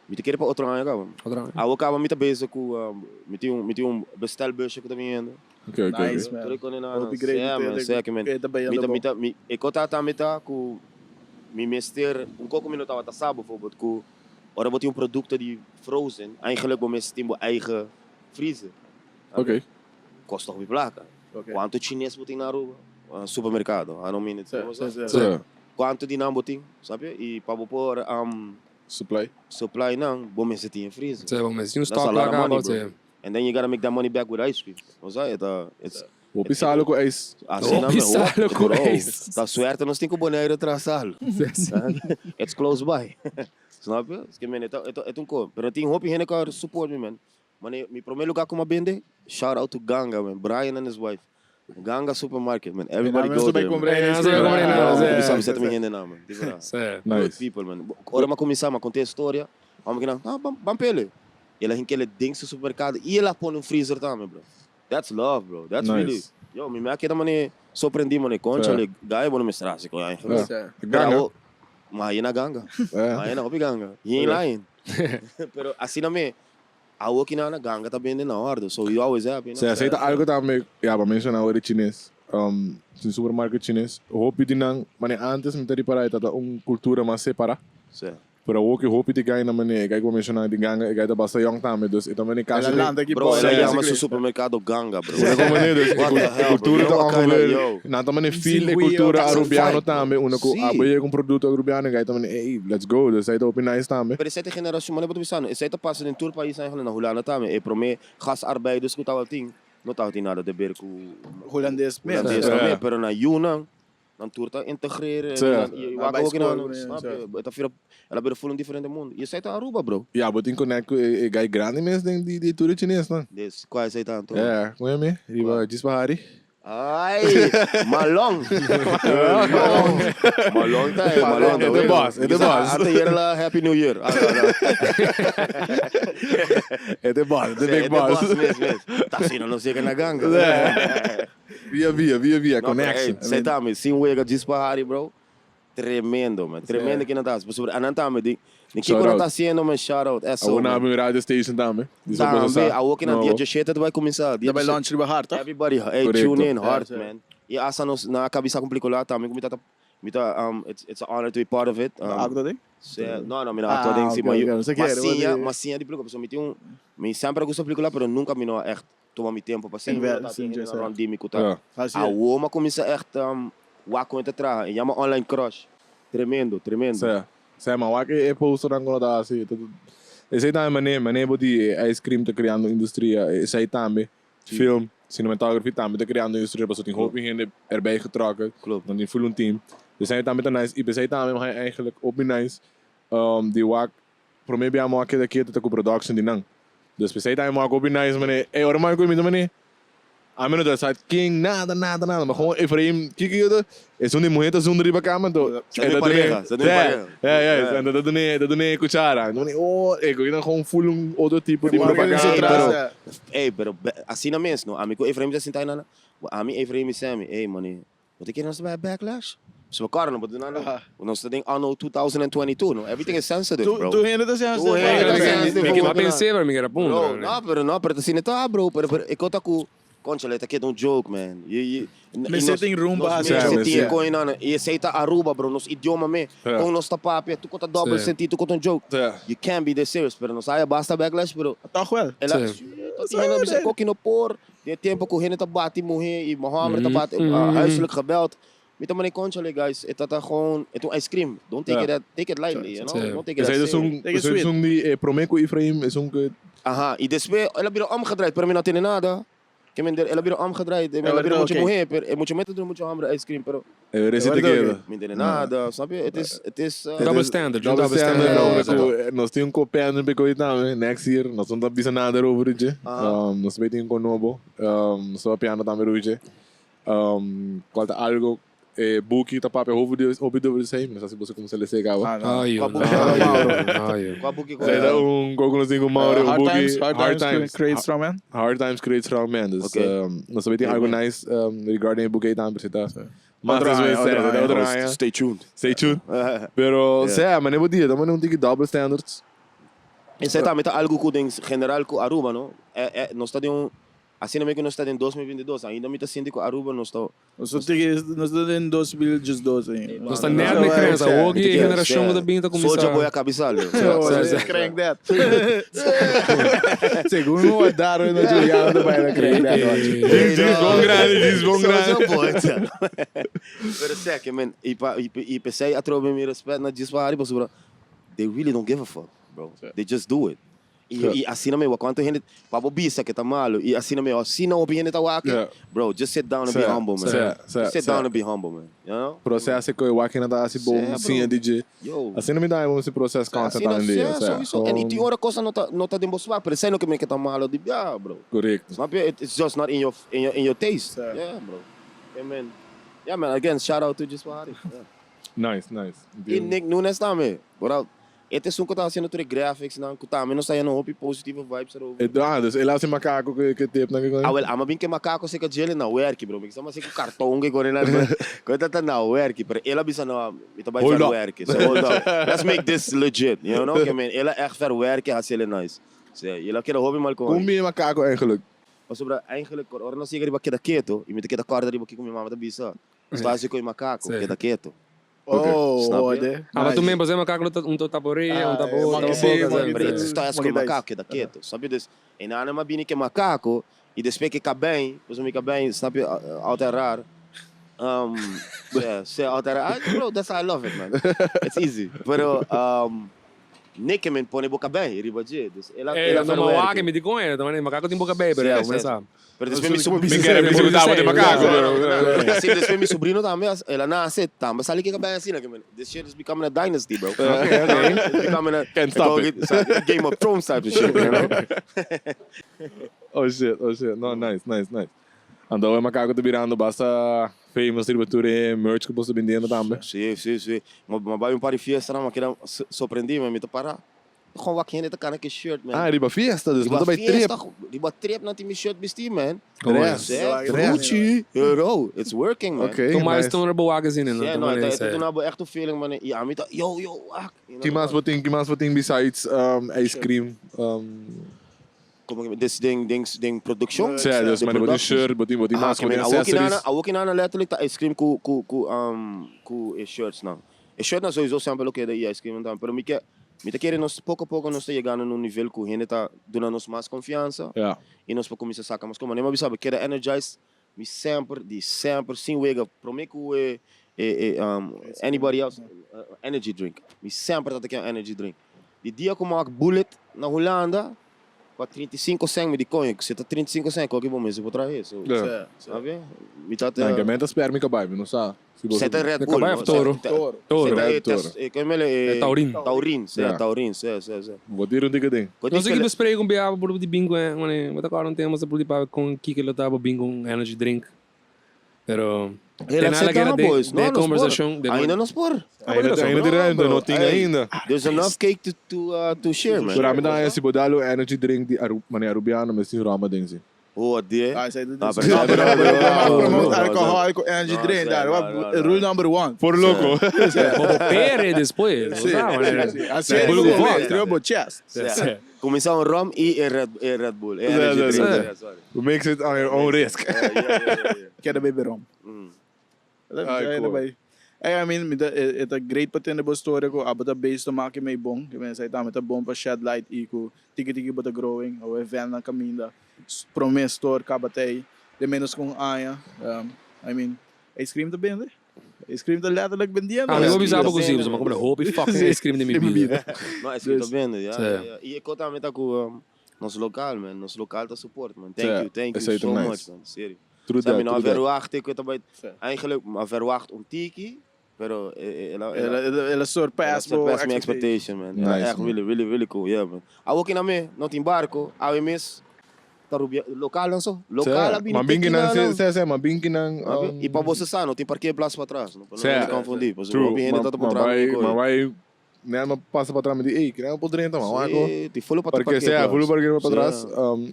Me te querer para outro ano acaba. A o acaba me tá bezig com me tem bestelbusje que também ainda. Okay. Nice man. Ik had dat met com me mester pouco minuto tava sábado bijvoorbeeld com ora botar produto de frozen eigenlijk bom mes tem eigen freezer. Okay. Kost toch weer placa. Quanto chinês botem na rua? Supermercado. I don't mean it. Quanto de não botem, sabe? E para pôr supply não, bom mes tem freezer. Sim, bom mes tem stock lá acabou. And then you gotta make that money back with ice cream. Ou seja, it's vou pisá-lo com ice. Assim não, tá suerte nós tem que boneiro traçá-lo. It's close by. Snap? Que man, é um co. Pero tem hope hene ka support me man. Man, mi primeiro lugar como vende. Shout out to Ganga man, Brian and his wife. Ganga supermarket man. Everybody go there. Sabe se me hene na man. Nice people man. Ora ma começar ma contar história. Vamos que não. Bam pele. Ela tem aquele ding no supermercado e ela põe no freezer também, bro. That's love, bro. That's really. Yo, me aqui mane surpreendi mane concha le guy bom me stress com aí. Ganga. Mas aí na Ganga. Mas na Ganga. E line. Pero assim não me a o que na Ganga tá bem na hora. So you always have, you know. Você aceita algo também, já para mencionar o chinês. No supermercado chinês, hopi dinang mane antes me teri para ita cultura mais separada. Sim. Pero ook hopi de guy na mane, guy ko mencionar de Ganga, guy da basta young time, dus ito mane caso. Bro, ela chama seu supermercado Ganga, bro. Cultura tá ongeveer. Na também feel cultura arubiano também, una ko abaye com produto arubiano, guy também, hey, let's go, dus ito open nice também. Pero essa geração mane boto bisano, essa passa em tour país aí na Holanda também, e prome gasarbeiders que tava ting, não tava ting nada de ver com holandês mesmo, pero na Yunnan dan tour tá integreren e o água que não, sabe? Ela vira full diferente mundo. E sai tá Aruba, bro. Ja, botin connect com guy grande mesmo de tour chinês, não? Des quais sai tanto. É, como é me? Riba Dispahari. Ai, Malong. Malong tá, Malong. É the boss. Até era lá Happy New Year. É the boss, the big boss. Mesmo. Tá sendo não sei que na ganga. Via connection. Sai tá, me sim wega Dispahari, bro. Tremendo, man. Tremendo que não tá. Sobre anantame de que não tá sendo um shout out. É só. Na minha radio station também. Também, a outra na dia de cheta vai começar. Dia vai launch riba hard, tá? Everybody, hey, tune in hard, man. E essa na cabeça complicada também, como it's an honor to be part of it. Agora tem? Não, me na tem sim, mas sim, de película, pessoal, me sempre gosto de película, pero nunca me não echt toma meu tempo para sempre. Sim, a uma começa echt wa conta tra, e chama online crush. Tremendo. Sei, mas o que é posto na cola assim, esse aí também mané boti ice cream tá criando indústria, esse aí também film, cinematografie, dan met de creando industrie, was het in hoop in erbij getrokken. Klopt. Dan in full een team. Dus zijn dan met een nice, IPC dan met eigenlijk op een nice, die wak, probeer aan maken dat keer dat ik production die nang. Dus we zijn dan op een nice manier, hoor maar ik met manier. A menos dat het king nada, maar gewoon Efraim kijk je is zo'n momento zonder die bakamen toch. Ja, en dat doen een cuchara. Ik wil dan gewoon voelen otro tipo de propaganda. Pero assim na mens, no. Amigo Efraim já sentai na. Ami Efraim me semi, hey mano. Wat ik nós bij backlash? So cara, but nós estamos anno 2022, no. Everything is sensitive, bro. Tu ainda tá sendo. Ik heb pensei para mim era bom. Não, pero assim tá, bro. Pero ik conta com Conchale, tá aqui um joke, man. Me setting room base. Setting coin na. E aceita Aruba, bro. Nos idioma me. Com nos tapapia, tu conta double sentido, tu conta joke. You can't be this serious, pero nos saia basta backlash, bro. Toch wel. Ela, tinha bisa koki no por. Tinha tempo que o Rene tá bate morrer e Mohammed tá bate huiselijk gebeld. Met de manier Conchale, guys. Het tá gewoon, het ice cream. Don't take it lightly, you know. Don't take it lightly. Is zo'n die Promeco Efraim is zo'n. Aha, e depois ela virou omgedraaid, para mim não tem nada. Que me ela virou omgedraaid, ela virou muito morrer, muito medo muito hambre ice cream, pero is het keer. Não tem nada, sabe? Het is double standard. Nós temos copiado no beco então, next year, nós vamos bisa nada over het. Nós weten com novo. Só piano também hoje. Qual algo boekje te papier over de zijn, mas assim você como se lê gava. Qual boekje? Zij dat Google zingo Mauro Hard Times create strong man. Hard Times create strong man. Dus nós weten algo nice regarding el boekje dan precisa. Mas stay tuned. Stay tuned. Pero sea, mas nem podia, dan não tem double standards. E você tá meta algo com general com Aruba, não? Nós está de assim mesmo que nós está em 2022, ainda me está sentindo com Aruba nós está. Nós estamos em 2012. Nós está nem na criança, hoje a geração da binta começar. Soldier boy a cabeça, Crank that. Segundo o Adaro no Juliano da Baila Crank that. Diz bom grande. Pero sé que man, e pensei a trobe me respeito na dispara, bro. They really don't give a fuck, bro. They just do it. E assim mesmo, quanto gente para bobisa que tá malo, e assim mesmo, assim não opinião tá wake. Bro, just sit down and be humble, man. Sit down and be humble, man. You know? Processo que eu wake na tá assim bom, sim, DJ. Assim não me dá esse processo content tá ali. E tem outra coisa não tá de boa, pero sei no que me que tá malo de bro. Correct. It's just not in your taste. Yeah, bro. Yeah, man. Again, shout out to Jiswari. Nice. E Nick Nunes também. Bro. Este é um que está sendo tudo graphics, não? Que também não está indo hopi positive vibes erover. Dus ele é macaco que teve na coisa. Well, ama bem que macaco se que gele na work, bro. Mas sama se que cartão que corre na. Coisa tá na work, pero ela bisa na, ita vai fazer work. So hold up. Let's make this legit, you know? Que man, ela echt ver werken, has ele nice. So, ela quer hobby mal com. Hoe meer macaco eigenlijk? Maar sobra eigenlijk, or não sei que riba que da keto, e me que da corda riba que com minha mama da bisa. Está com macaco, que da keto. Mas tu mesmo, você é macaco, taborê, tabor, está com macaco, que é da keto. Sabe disso? E na anima bini que macaco, e depois que cabem, depois me cabem, sabe, alterar. Se alterar, bro, that's how I love it, man. It's easy. Pero, Nick me põe boca bem, riba de. Ela não macaco me digo ele, também macaco tem boca bem, pero começar. Pero después mi sobrino de macaco. Assim, después mi sobrino também, ela nasce, também sabe que cabem assim, né? This shit is becoming a dynasty, bro. It's becoming a can't stop it. Game of Thrones type of shit, you know? Oh shit. No, nice. Andou é macaco te virando, basta famous tributure merch que você vendendo também. Sim. Mas vai um par de fiesta, não, mas que surpreendi, mas me tô parar. Gewoon wat je net kan ik shirt, man. Riba fiesta, dus dat bij trip. Riba trip na die shirt bestie, man. Gucci. Euro, it's working, man. Okay. Toen mais toen er bewaken zien in. Ja, no, dat toen hebben echt een feeling, man. Ja, met yo, Kimas wat ding besides ice cream. This ding production. Ja, dus maar die shirt, wat die mask, wat die accessories. Ook in aan letterlijk dat ice cream ku shirts nou. Shirt nou sowieso sample ook de ice cream dan, pero me querendo pouco a pouco nós chegando num nível que a gente tá dando nos mais confiança. E nós podemos começar a sacar mais como nem sabe que era energize me sempre sem wega para mim que anybody else energy drink. Me sempre tá aqui energy drink. Die dia como a bullet na Holanda para 35 cent de conha, que você tá 35 cent, qualquer momento você pode trazer. Sabe? Não, que a meta esperma que vai, não sabe. Você tá Red Bull. É Toro. É Taurin. Taurin, Taurin, Vou ter um dica dentro. Não sei que spray com biaba por de bingo, mano. Mas agora não temos a por de para com que ele tava bingo energy drink. Pero Ele nada que era de conversação. Ainda não spor. Ainda não tem ainda. There's enough cake to share, man. Para mim dá esse bodalo energy drink de arubiano, mas tem rama dentro. Oh, de. Alcohólico energy drink, rule number 1. Por louco. Pere depois. Assim é o voto, criou o chest. Começar um rum e Red Bull. We makes it on your own risk. Quero beber rum. I mean, het is great pat in de história ko abata base to make may bom, que men sai tama ta bom pa shed light iku tiki bata growing o event na caminda promestor kabatay de menos com aya. I mean, ice cream também, né? Ice cream tá letterlijk vendiendo. Eu avisava com os mas como hope fucking ice cream de minha vida. Não, ice cream também, ja. E eu também tá com nosso local, man. Nosso local tá support, man. Thank you so much, man. Sério. Sabe, não verwacht ik também eigenlijk maar verwacht tiki, pero ela surpass my expectation, man. Nice, really cool, yeah, man. I walk in a me, not in barco, I miss Tarubia local não só. Local abi. Mas bem que não. E para você sabe, não tem parqueplaço para trás, não para não confundir, pois o Robin ainda tá para trás. Mas vai Nel passa para trás e diz, ei, que não poderia então, mas agora. Te follow para porque se é, follow para trás,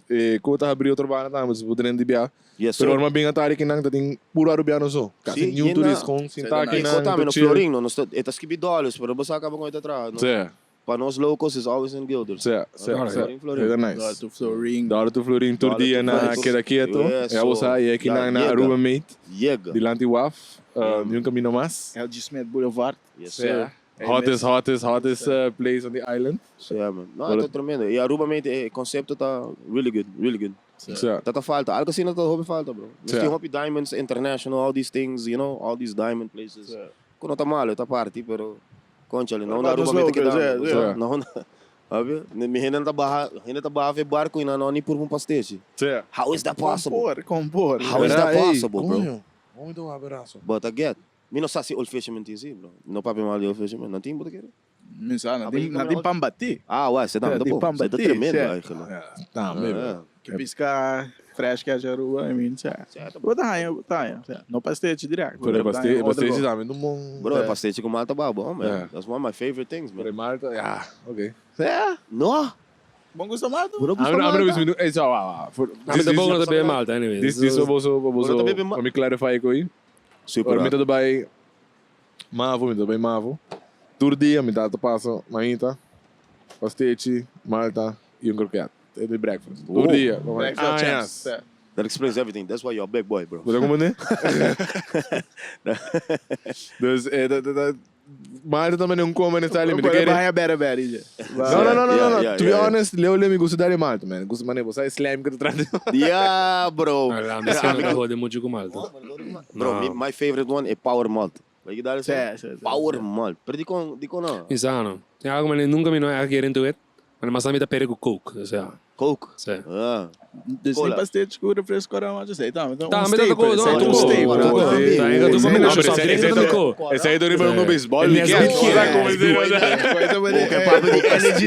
e quando tá abriu outro bar, mas poderia dibiar. Pero mas bem atari que não tem puro arubiano só. Kasi new tourist com sinta aqui não. Tá no Florim, não está, é skip dollars, pero você acaba com ele atrás. Sim. Para nós locals is always in Gilders. Sim. É nice. Dar to Florim, todo dia na Keto. É você aí aqui na Aruba Mate. Dilante Waf, um caminho mais. É o Gismet Boulevard. Yes, sir. Hottest place on the island. Yeah, man. No, tá tremendo. E Aruba Mate, o conceito tá really good. Tá falta. Algo assim não tá hobby falta, bro. Nós tem hobby Diamonds International, all these things, you know, all these diamond places. Quando tá mal, tá parte, pero concha, não na Aruba Mate que dá. Não. Sabe? Me ainda tá barra ver barco e não nem por pastete. How is that possible? Compor. How is that possible, bro? Onde um abraço. But I get. Me não sabe se old fisherman tem sim, bro. Não papi mal de old fisherman, não tem botar querer. Não tem pambati. Ué, você tá tremendo, Tá, mesmo. Que pisca fresh que a jarua, I mean, tá. Não pastete direto. Pero pastete também não bom. Bro, pastete com malta bom, man. That's one of my favorite things, man. Malta, ok. No? Bom gosto malta? Bro, gosto malta. É só, This is bom também malta, anyway. This vou me clarify aí. Super. Me vai Mavo. Turdia, me dá passa, mainta, pastete, malta e croquete. É de breakfast. Turdia. Breakfast. That explains everything. That's why you're a big boy, bro. Você como né? Dus malta também não come nessa ali, me quer. Vai better. Não. To be honest, Leo me gosta de malta, man. Gosta mané, você é slime que tu traz. Yeah, bro. Não gosto muito com malta. Bro, my favorite one é Power Malt. Vai que dar isso? Power Malt. Pero dico não. Exato. Tem algo que nunca me não é querendo tu mas também tá pego Coke, assim. Coke? Sim. Tem pastete com refresco coral, já sei. Tá, mas tá um staple. Esse aí do riba no beisebol. Energy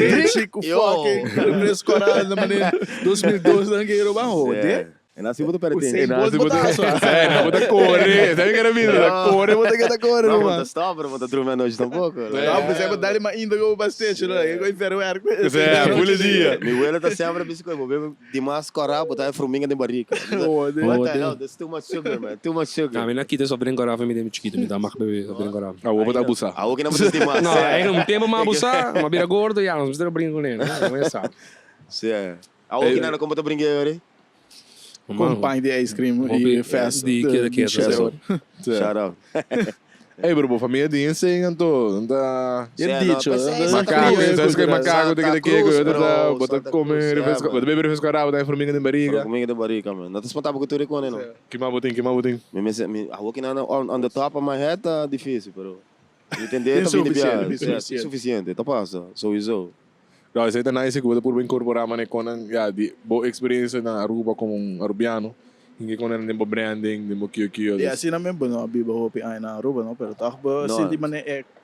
drink com fucking refresco coral na maneira 2012 não quero barro. É nasci botar para ter. Nasci botar correr. Sabe que era vida? Correr, botar correr, mano. Não, está para botar dormir noite tampouco. Não, você vai dar uma ainda com bastante, né? Eu espero ver. Pula dia. Minha abuela tá sempre biscoito, vou beber demais coral, botar forminga de barriga. Não, that's too much sugar, man. Too much sugar. Não, aqui tem só brinco coral, me deu chiquito, me dá mais beber só brinco coral. Ah, vou botar abusar. Ah, o que não precisa demais. Não, é um tempo mais abusar, uma bira gordo, já, não precisa brincar com ele, não é sabe. Sim. Ah, o que não como botar brinquedo, Companhe de ice cream e festa de Keda. Shout out. Ei, bro, família de ensino, então, tá... dicho, macaco, bota comer, bota beber refresco coral, bota formiga de barriga. Formiga de barriga, man. Não te espantava com tudo com ele, não. Que mais botem? O que não on the top of my head tá difícil, pero entender tá bem de piada. Suficiente, tá passa, sowieso. Então, essa é nice que você pode incorporar mas com a boa experiência na Aruba como arubiano. Hindi ko na din mo branding, din mo QQ. Ja, assim não mesmo, não, biba hopi ay na Aruba, não, pero tak ba sindi man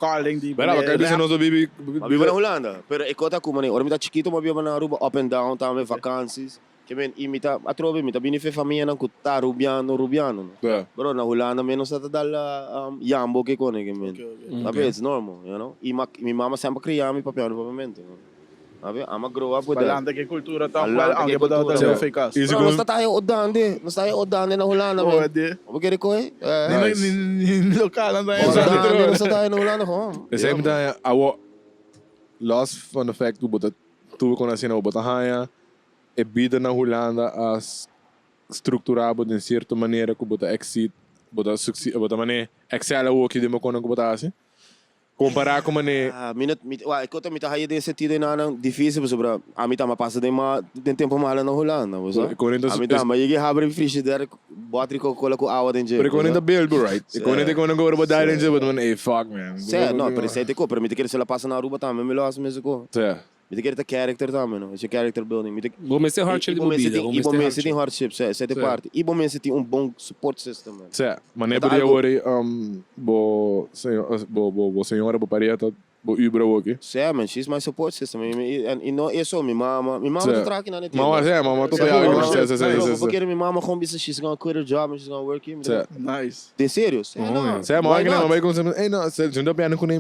calling di. Pero baka bisa no so bibi Viva na Holanda. Pero ikaw ta kuma ni, ora mita chiquito mo biba na Aruba up and down, tama vakansies. Que men imita atrove mita binife família nan kuta rubiano. Bro na Holanda menos sa dala yambo que kone que men. Sabe, it's normal, you know. E mi mama sempre criava mi papiano papiamento. Sabe, ama grow up with that. Balanda que cultura tá qual ang iba daw dala ficas. Bro, nós tayo odande na Holanda men. O que ko eh? Ni lokal ang tayo. Odande nós tayo na Holanda ko. Esse aí tá awo lost fun effect tu bota tu conhece na bota haya e vida na Holanda as estruturado de certa maneira que bota exit bota succeed bota mané excel o que demo kono bota assim comparar com mané ikaw ta mita haya din sentido na nang difícil sobre a mita mapasa din tempo mahal na Holanda você a mita mayigi abre frigideira bota Coca-Cola com água dentro pero quando ainda build right quando ainda quando agora bota dentro but man fuck man não presente ko permite que se ela passa na Aruba também melhor assim mesmo ko Mite que character também, não? Esse character building. Bom, mas é hardship de mobília. E bom, mas tem hardship, essa é parte. E bom, mas tem bom support system, man. Sim, mas nem podia worry, bo senhora, bo pareta, bo Uber aqui. Sim, man, she's my support system. E não é só minha mama tá traque na net. Mama, tô aí. Porque minha mama com isso, she's gonna quit her job and she's gonna work here. Nice. Tem sério? Sim, mas que não, mas como você, não, você não piano com nem,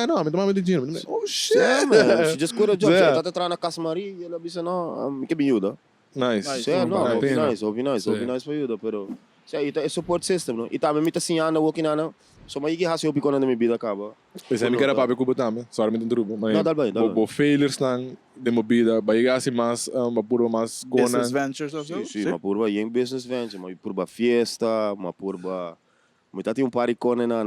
não, me tomar de dinheiro. Oh shit, man, she just quit her job. Ela tá entrando na casa Maria e ela disse não, que miúda. Nice. Sim, não, nice para ajuda, pero sim, é support system, não? E também me tá assim, ana working ana. So maigi hasi opi ko na mi vida acaba. Esse é me quer papo com também, só me dentro do mas. Não, dá bem. Bo failures nang de mo vida, baigi assim mais, uma pura mais gona. Business ventures also. Sim, uma pura young business venture, uma pura fiesta, uma pura Muita tem party kone na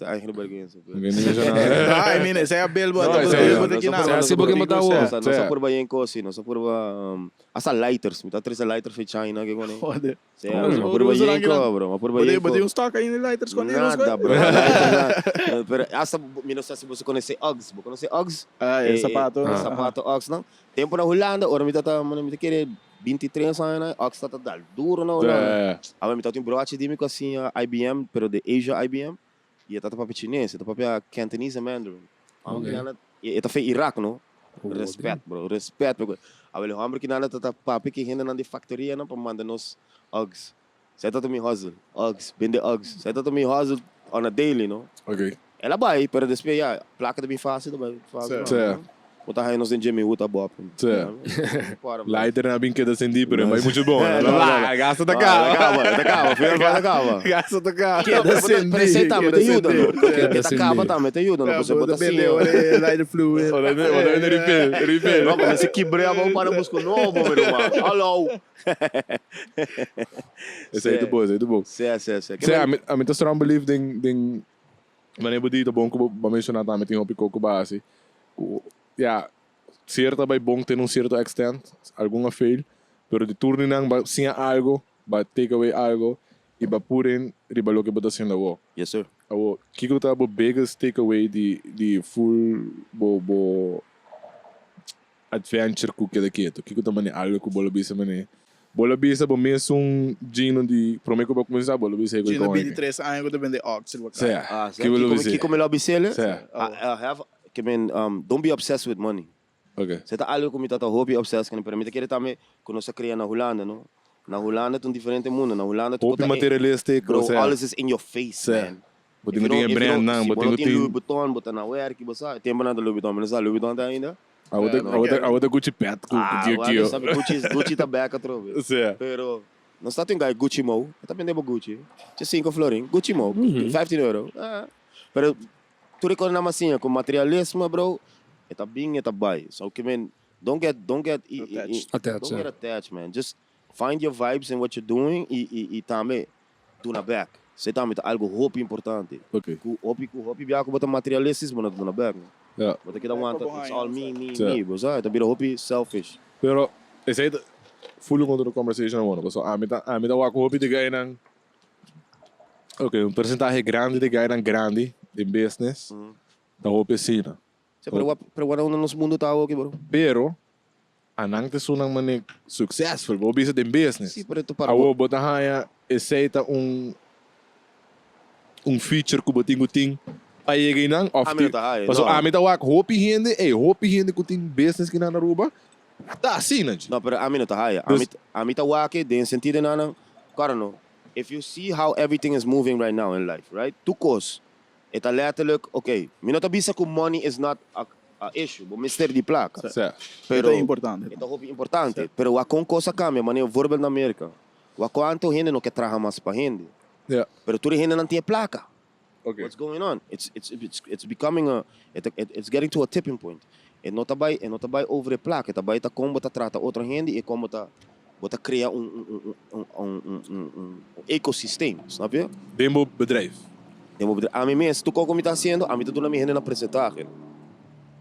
eigenlijk bergen. I mean, saya bel buat Saya sibuk yang tahu. Não só por baien cosi, não só por asa lighters, muita três lighters foi China que kone. Foda. Saya por baien co, bro, mas por baien. Botei um stock aí em lighters quando nada, bro. Pero asa minus se você conhece Uggs, você conhece Uggs? Sapato Uggs, não? Tempo na Holanda, ora muita muita querer 23 anos, né? Ox tá dal duro não, né? Agora me tá tem broche de mim com assim IBM, pero de Asia IBM. E tá para chinês, tá para Cantonese Mandarin. E tá feio Iraque, não? Respeito, bro, respeito. Agora o homem que nada tá para que ainda na de factoria não para mandar nos Ox. Sai tá me hustle, Ox, vende Ox. Sai tá me hustle on a daily, não? Okay. Ela vai, pero depois já placa de bem fácil, vai fácil. Botar aí nos NGM tá bom. Lighter na bem Keda sem deeper, mas muito bom. Lá, gasta da cava. Gasta da cava. Keda sem deeper. Tá, me ajuda, não? Keda cava também te ajuda, não? Você bota assim. Lighter fluid. Olha refill. Não, mas se quebrar, vamos para buscar novo, meu irmão. Alô. Esse aí é do bom. Sim. A mim tá strong believe ding mané bodito bom que vou mencionar também tem um pico base. Ja, certa vai bom ter certo extent, alguma fail, pero de turno nang sim algo, vai take away algo e vai purin riba lo que bota sendo o. Yes sir. O que que tá bo biggest take away de full bo adventure ku que Keto. Que tá mane algo que bola bisa mane. Bola bisa bo mesmo gino de prometo ba começar bola bisa igual. Gino 23 anos que vende ox. Que como ele obsele? I mean, don't be obsessed with money. Okay. Você tá algo como tá hobby obsessed, que permite que ele também quando você cria na Holanda, não? Na Holanda é um diferente mundo, na Holanda tu hobby materialistic, bro, all is in your face, man. Botin tem brand não, botin tem Louis Vuitton, botin na wear, que você tempo na Louis Vuitton, mas Louis Vuitton tá ainda. A outra Gucci pet com aqui. Sabe Gucci tá back atrás. Pero não está tem guy Gucci mo, tá vendendo Gucci. De 5 florin, Gucci mo, 15 €. Pero tu recorda na massinha com materialismo, bro. Tá bem, tá bem. So, que man, don't get attached, man. Just find your vibes in what you're doing e também do na back. Você também tá algo hobby importante. Okay. Com hobby biaco bota materialismo na do na back. Yeah. Bota que dá it's all me, bro. Tá vira hobby selfish. Pero esse aí full contra the conversation agora. So, a mim tá o hobby de ganhar nang okay, percentuagem grande de ganhar grande de business. Da hobby sim. Pero wala na nos mundo tao aqui, bro. Pero, anang te sunang manik successful, bo bisa din business. Sim, pero ito para Awo bota haya aceita feature ko boting payegay nang off Amin ta haya. Paso amin ta wak hopi hindi kuting business kina naruba. Tá assim, né? No, pero amin ta haya. Amin ta wake den sentido na nang karano. If you see how everything is moving right now in life, right? Tukos. Ita letterlijk, okay, minota bisa ko money is not a issue, but mister di placa. Pero é importante. Ito é importante. Pero wakon coisa cambia, mano, voorbeeld na Amerika. Wakanto hindi no que traha mas pa hindi. Yeah. Pero tudo hindi não tinha placa. Okay. What's going on? It's becoming it's getting to a tipping point. E não tá by over a placa, tá by tá como tá trata outra gente e como tá criar ecossistema, sabe? Demo bedrijf. A mim mesmo, tu como tá sendo, a mim tudo na minha na apresentagem.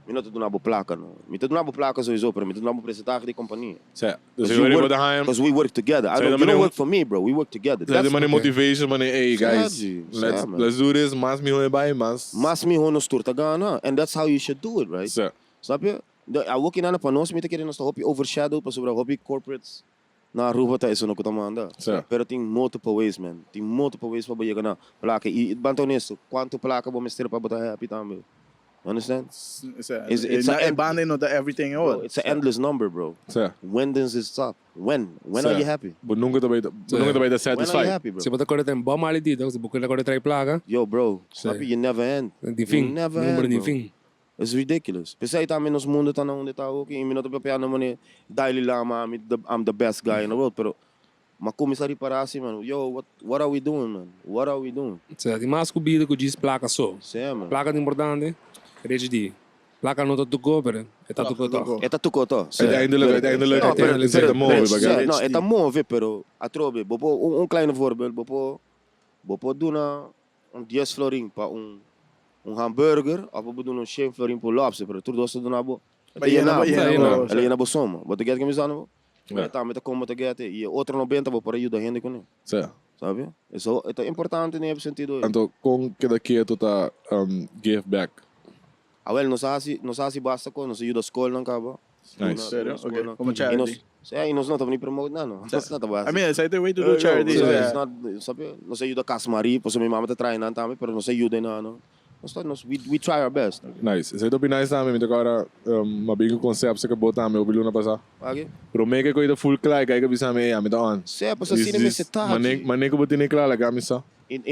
Mim não tudo na boa placa, não. Mim tudo na boa placa só isso, para mim tudo na boa apresentagem de companhia. Certo. Because we work together. You don't work for me, bro. We work together. That's the motivation, money. Hey guys, let's do this. Mas mi hoy bay mas. Mas mi hono sturta gana, and that's how you should do it, right? Sabe? I work in ana panos, me te querendo sto hopi overshadow, para sobre hopi corporates. Na ruba ta isso no kutamanda. Pero tem multiple ways, man. Tem multiple ways para chegar na placa. E banto nisso, quanto placa vou mestrar para botar happy também. Understand? It's not bonding not everything bro, it's an endless number, bro. When does it stop? When are you happy? But nunca tá satisfied. When are you happy, bro? Se você corre tem bom mal dito, se você corre trai placa. Yo, bro, sabe, you never end. You never end, bro. It's ridiculous. Pensei também nos mundo tá na onde tá ok, e minuto para na money daily lama, I'm the best guy in the world, pero mas começar a parar assim, mano. Yo, what are we doing, man? What are we doing? Di mas kubida ko diz placa só. Man. Placa é importante. Regedi. Placa não tá tuco, pero tá tuco to. Tá tuco to. Uiteindelijk het move, bagay. No, het move, pero atrobe, bopo kleine voorbeeld, bopo doen een 10 florin pa un hamburger, of bopo doen een 10 florin pa lobster, pero tudo dosto doen abo. Ele na bosoma. Boto get que me zano. Tá, me tá como te get e outro 90 bo para ajudar gente com ele. Sabe? Isso é importante nesse sentido. Então, com que Keto tá give back. Well, não sei se basta com, não sei ajuda a escola não acaba. Nice. Sério? Okay. Como charity. E nós não estamos nem promote não. That's not the best. I mean, it's the way to do charity. It's not, sabe? Não sei ajuda a Casmari, pois minha mama tá treinando também, pero não sei ajuda não. We try our best. Nice. Isso aí é nice também, então agora mabing concept sa kabot namin obiluna pa sa. Okay. Pero may ko ito full clay kay kabisa may amit on. Sé, pues así me se tá. Mané ko botin klala kami sa.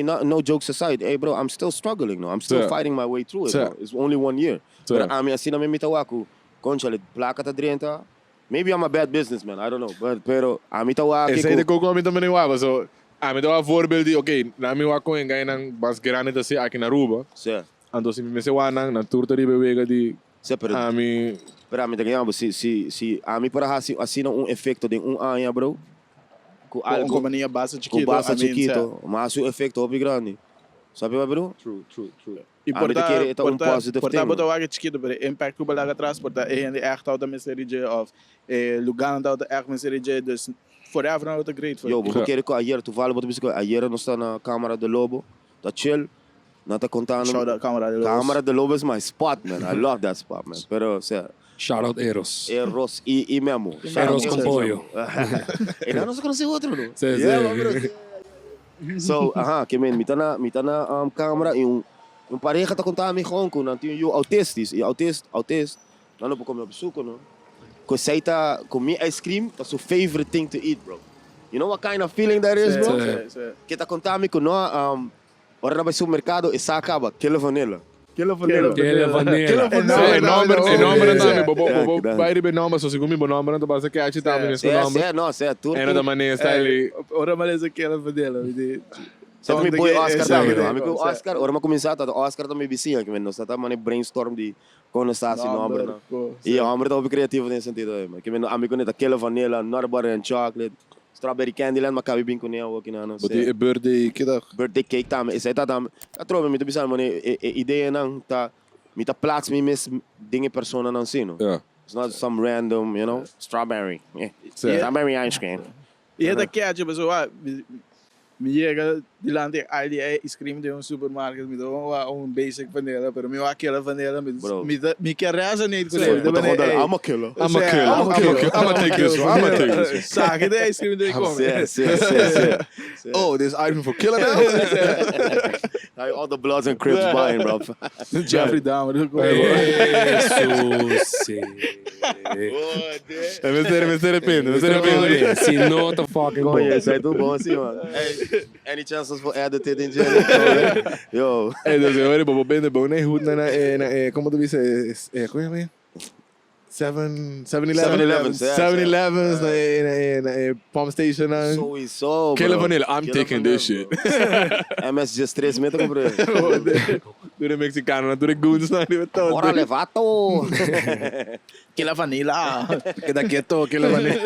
No jokes aside, hey bro, I'm still struggling no. I'm still fighting my way through it. Bro. It's only 1 year. But I mean, assim na me mitawaku, conchale placa tá drenta. Maybe I'm a bad businessman, I don't know. Pero a mitawaku. Esse aí ko amit também wala so. Amit wa voorbeeld di okay, nami wa ko engay nang bas grande ta si aqui na Aruba. Sé. Ando si me se wanang na tour tari bewega di. Sé, pero a mí te ganhamos se a mim para assim um efeito de ano, bro. Com algo companhia base chiquito, com base chiquito, mas o efeito é grande. Sabe, bro? True. E porta botar o chiquito, pero impact que balaga atrás, porta é echt out da miserie of lugar da echt miserie, dus forever not a great for. Yo, porque quero que ayer tu fala, botar ayer não está na câmara de Lobo, tá chill. Não tá contando. Shout out Câmara de Lobo is my spot, man. I love that spot, man. Pero, shout out Eros. Eros e mesmo. Eros com pollo. E não se conhece outro, não? Sim. So, que man, me tá na câmara e pareja tá contando a mim com não tinha eu autistas e autista, não pode comer suco, não. Que sei tá comer ice cream, that's your favorite thing to eat, bro. You know what kind of feeling that is, bro? Que tá contando a mim com não ora na supermercado e sa acaba, aquela vanilla. Vanilla. Enorme também, bobo, vai ribe nome, só segundo me nome, não basta que a gente também nesse nome. Não, é tudo. É da maneira está ali. Ora mas aquela vanilla. Você também põe Oscar também, amigo. Oscar, ora mas começar tá Oscar também vizinha, que nós tá mané brainstorm de quando está assim nome, não. E o homem tá criativo nesse sentido, mas que amigo neta aquela vanilla, nut butter and chocolate. Strawberry candyland, mas cabe bem com ele aqui na nossa. Boti birthday Keda. Birthday cake também. Esse aí tá também. Eu trouxe me pensar, mano, ideia não tá, me tá plaats me mes dinge persona não sino. It's not some random, you know, strawberry. Strawberry ice cream. E é daqui a tipo, me llega delante de ice cream de supermarket, me dá basic vanilla, pero me va aquela vanilla, me quer rasa nem com ele. I'm a killer. I'm a take this one. Sabe de ice cream de come. Oh, there's item for killer now? All the Bloods and Crips buying, bro. Jeffrey Dahmer. Me se arrepende. Se nota fucking bom. Isso aí tudo bom assim, mano. Any chances for edited in Jenny? Yo. Dus we horen Bobo Ben de Boon nee goed naar como tu dices como é 7-Elevens na Palm Station na Sowieso, Killer bro. Vanilla, I'm taking this shit. MS just 3 meter comprei. Doe de Mexicano, doe de goons na die met todo. Bora levato. Aquela vanilla. Queda quieto, Killer Vanilla.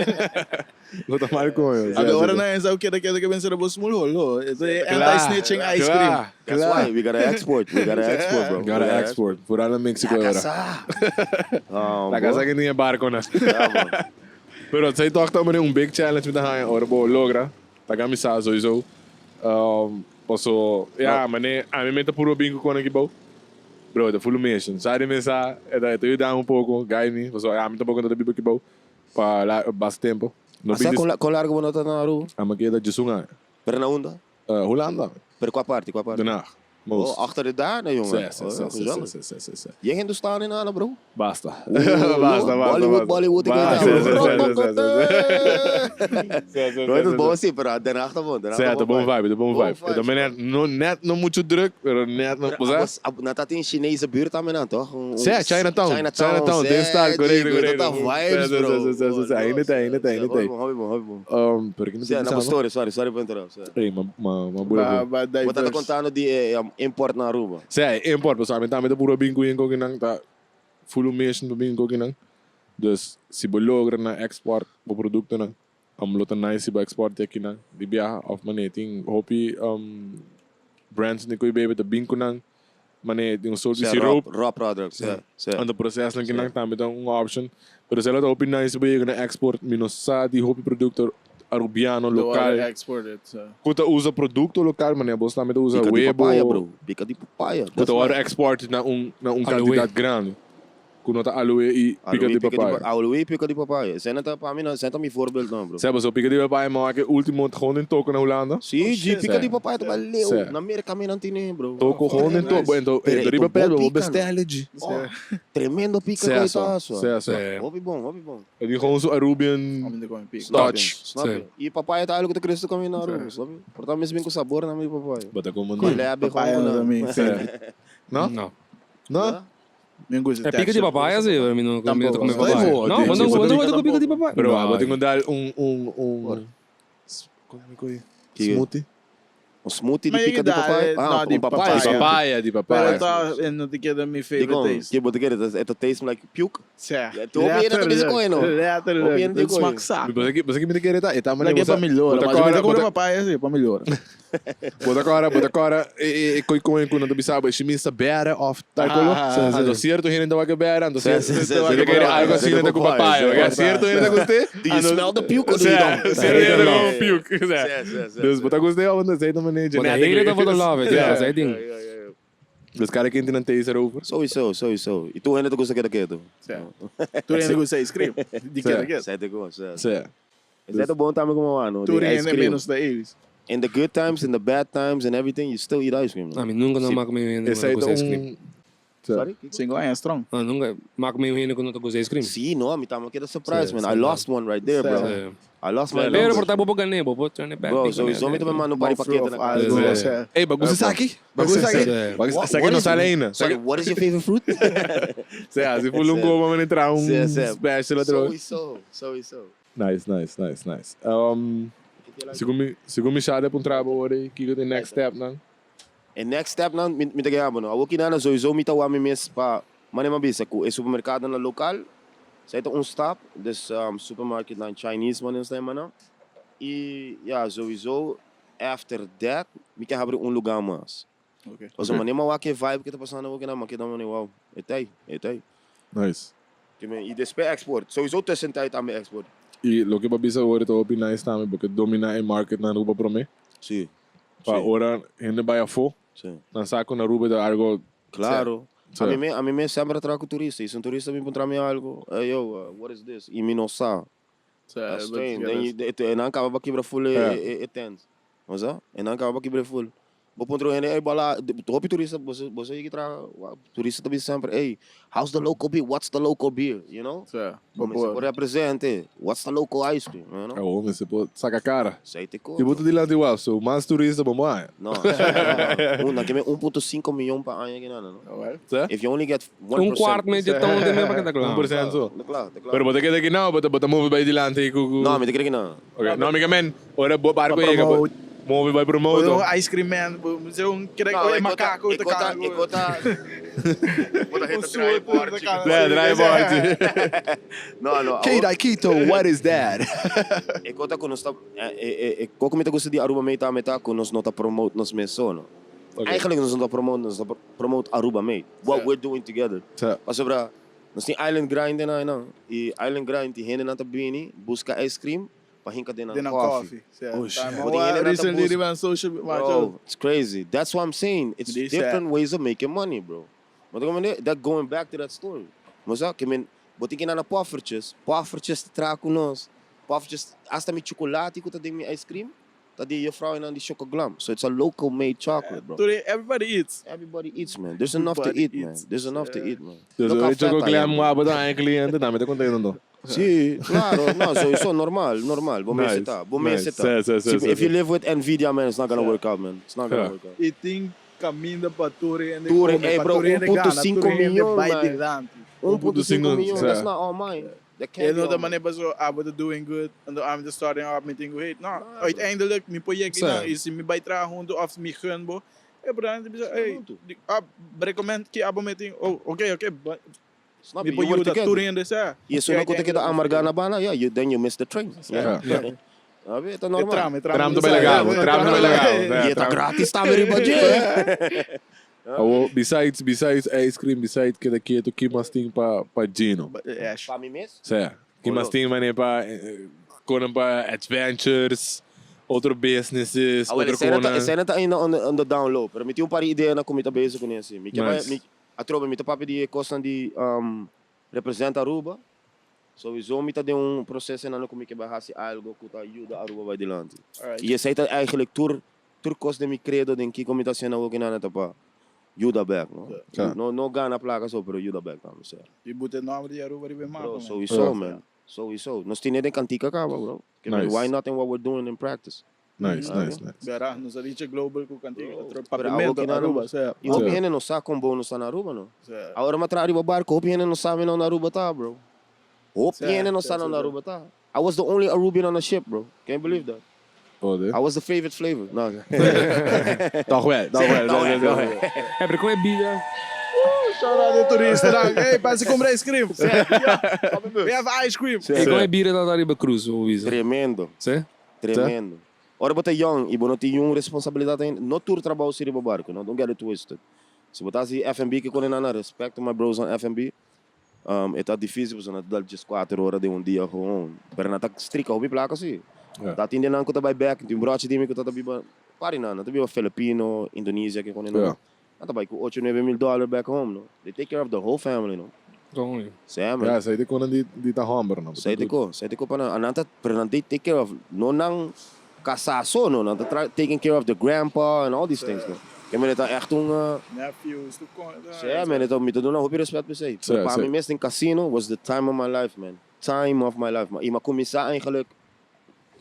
Vou tomar com ele. Agora não é o que vencer a bolsa mulho. É anti-snitching ice cream. That's why we gotta export. We gotta export, bro. Gotta export. Por lá na México agora. La casa que tinha barco na. Pero sei toch dat we big challenge met gaan ora bo logra. Tá camisa sowieso. Posso, ja, maar nee, a mim met puro bingo com aqui bo. Bro, the full mission. Sai mesa, é tu dá pouco, gai me. Posso, ja, me pouco da bibo aqui bo. Para bastante tempo. No com largo bono tá na rua. A maqueta de sunga. Per na onda? Holanda. Per qua parte? Daarna. Oh, achter de daar, jongen. Sim. Je Hindustan in Ana, bro? Basta. Bollywood. Não é tudo bom assim, pero Den Haag tá bom. Certo, bom vibe. Também net não muito druk, pero net não pousar. Na tá tem chinesa buurt também não, toch? Certo, Chinatown, tem estar correto. Tá vibes, bro. Ainda tem. Hobby bom. Por que não sei? Na story, sorry por entrar. Ei, uma boa. Você tá contando de import na Aruba. Sim, import, pessoal, mas também tá puro bingo em coquinang, tá full mission do bingo coquinang. Dus se você logra na export o produto na, luta nice ba export aqui na, de biar of mané tem hopi brands ni koi bebe da bingo nang, mané tem sol de sirope. Raw products, sim. And the process lang kinang também tá option, pero se ela tá hopi nice ba na export minosa di hopi produto arubiano local. Kuta usa produto local, mas você também usa webo. Pica de papaya. Kuta ora export na quantidade grande. Kuno ta aloe e pica de papaya. Aloe e pica de papaya. Zijn dat para mim, zijn dat mijn voorbeeld dan, bro? Sabe, so pica de papaya maar que último gewoon in toko na Holanda. Sim, pica de papaya tá valeu. Na América me não tem, bro. Toko gewoon in toko, então de papel vou bestellen de. Tremendo pica coitaço. Certo. Hobby bom. E die gewoon zo Arubian touch. Snap? E papaya tá algo que Cristo come na Aruba, sabe? Portanto, mesmo com sabor na minha papaya. Bota como não. Papaya também. Não? É pica de papaya, Zé? Eu não comer papaya. Não, mas não com pica de papaya. Bro, vou te contar smoothie. Um smoothie de pica de papaya? Ah, de papaya. De papaya. Pero não te queda my favorite taste. Que bote que it tastes like puke. Certo. Tu opie na tabisa ko no. Letterlijk. Smaak saco. Você que me quer tá, tá mas é para melhor. Mas eu como papaya assim, para melhor. Bota agora e coi quando tu bisaba, chimista better of taikolo. Ando certo gente não vai que better, ando certo. Você quer algo assim com papaya, é certo gente gostei. Do you smell the puke or do you don't? Certo, puke. Dus bota gostei onde sei também de nada. Hele dat voor de love, ja, sei ding. Dus cara quem tem taser over. Sowieso. E tu ainda tu gosta de Keto? Tu ainda gosta de ice cream? De Keto? Certo, gosta. Certo. É bom também como ano. Tu ainda menos da eles. In the good times, in the bad times, and everything, you still eat ice cream. No? Nunca não maak me ice cream. Sorry? 5 anos strong. Nunca maak me quando não gosto de ice cream. Sim, não, me tamo aqui da surprise, man. I lost one right there, bro. I lost my Pero por tapo ganhei, bobo, turn it back. Bro, so me também mano bari paquete na casa. Ei, bagunça saqui. Saqui não sai ainda. Sorry, what is your favorite fruit? Se for longo, vamos entrar special outro. Sowieso. Nice. Segundo me chade para trabalho hoje, que é o next step, não? E next step não, me te ganhava, não. Aqui não, sowieso me tawa me mes pa, mane mabisa ko, supermercado na local. Sai tá stop, dus supermarket na Chinese man is mano. E sowieso after that, me quer abrir lugar mais. Okay. Ou seja, mane mawa que vibe que tá passando aqui na, que dá mane wow. Etei. Nice. Que me e despe export. Sowieso tussen tijd aan me export. E lo que babisa hoje tá opinião está me porque dominar o market na Aruba para mim. Sim. Para ahora, gente vaya fo. Sim. Não saco na Aruba de algo. Claro. Sim. A mim sempre trago turista. E se um turista me encontrar me algo, hey, yo, what is this? E me não sabe. That's strange. E não acaba para quebrar full e tent. Mas e não acaba para quebrar full. Vou pôr ele aí bala, top turista, você que traz turista também sempre, hey, how's the local beer? What's the local beer? You know? Certo. Você pode apresentar, what's the local ice cream? You know? É homem, você pode sacar cara. Sei te E botar de lá de igual, so mais turista, vamos lá. Não, não, que 1.5 milhão para ano aqui não. If you only get 1%. Quarto meio de tão de mesmo para que tá claro. 1% só. Claro. Pero botar que daqui não, botar move by de lá ante Não, me diga que não. Okay, não, amiga men, ora bo barco aí, move by promote. O ice cream man, você é macaco, eu drive board. Não. Keto, what is that? Eu conta com nós tá, como me gosta de Aruba meta com nós não tá promote nos mesono. Eigenlijk nós não tá promote Aruba mate. What we're doing together. Mas sobre nós tem Island Grind não. E Island Grind die hende na tabini, busca ice cream. Pahinka din ng coffee. Recently, on social media. It's crazy. That's what I'm saying. It's different ways of making money, bro. That going back to that story. Mas que men, botikin na poffertjes tra com nós. Poffertjes, hasta mi chocolate ko tadi mi ice cream. Tadi je vrouw in die chocoglam. So it's a local made chocolate, bro. Everybody eats. Everybody eats, man. There's enough to eat, man. There's enough to eat, man. Dus o chocoglam mo abo da ang cliente, dami te contento no. Sim, claro, no, so normal. Bom mês tá. If you live with Nvidia, man, it's not gonna work out, man. It's not gonna work out. E tem caminho para Ture bro, 1.5 milhão, man. 1.5 milhão, that's Yeah. not all mine. En dat manier zo, we doing good. En I'm just starting off met dingen heet. Nou, uiteindelijk, mijn project is me bijdragen of me gun, bo. Brian, hey, recommend que abo meting. Oh, okay. Snap Me you? put You you work that together. touring in this, yeah. E se não conta que da amargana bana, then you miss the train. Tá normal. Tram também legal. E tá grátis, tá very budget. Besides ice cream, besides que daqui é que mais tem para Gino. Para mim mesmo? Sim. Que mais tem mané para adventures, outro businesses, outro coisa. Essa ainda tá on the down low. Pero me tinha par ideia na comida base com esse. A tropa me papi de costa de representa Aruba. Sowieso me de processo na como que barrasse algo que ajuda Aruba vai adiante. E esse aí tá eigenlijk tur costa de mi credo de que como tá sendo o que na tapa. Ajuda back, no. No gana placa só, pero ajuda back, vamos ser. E botar nome de Aruba de bem Sowieso, man. Sowieso. Nós temos nem cantica acaba, bro. Why not in what we're doing in practice? Nice. Verá, nos ariche global com cantiga. Papamento na Aruba. E hope gente não sabe como bom está na Aruba, não? Agora me traz barco, hope gente não sabe não na Aruba tá, bro. Hope gente não sabe na Aruba tá. I was the only Arubian on the ship, bro. Can't believe that. I was the favorite flavor. No. Toch wel. É porque é bida. Shout de turista lá. Hey, para se comprar ice cream. We have ice cream. E como é bida da Ariba Cruz, o Isa? Tremendo. Tremendo. Ora, você é young e você tem uma responsabilidade ainda. Não todo trabalho se riba barco, não. Don't get it twisted. Se você assim F&B que quando não respect my bros on F&B, é difícil você não dar 4 horas de dia gewoon. Pero não tá strict ao placa assim. Tá tendo não que tá back, tem broche de mim que tá biba. Pare não, tá biba Filipino, Indonesia que quando não. Tá vai com $8-9 back home, no. They take care of the whole family, no. Ja, sei de quando de tá hombre, no. Sei de ko para ananta, pero não take care of no nang casaso, no, não tá taking care of the grandpa and all these things, no. Que me tá echt nephews to con. Sim, man, então me tô dando hobby respeito para sei. Para mim mesmo em casino was the time of my life, man. Time of my life. E ma começar eigenlijk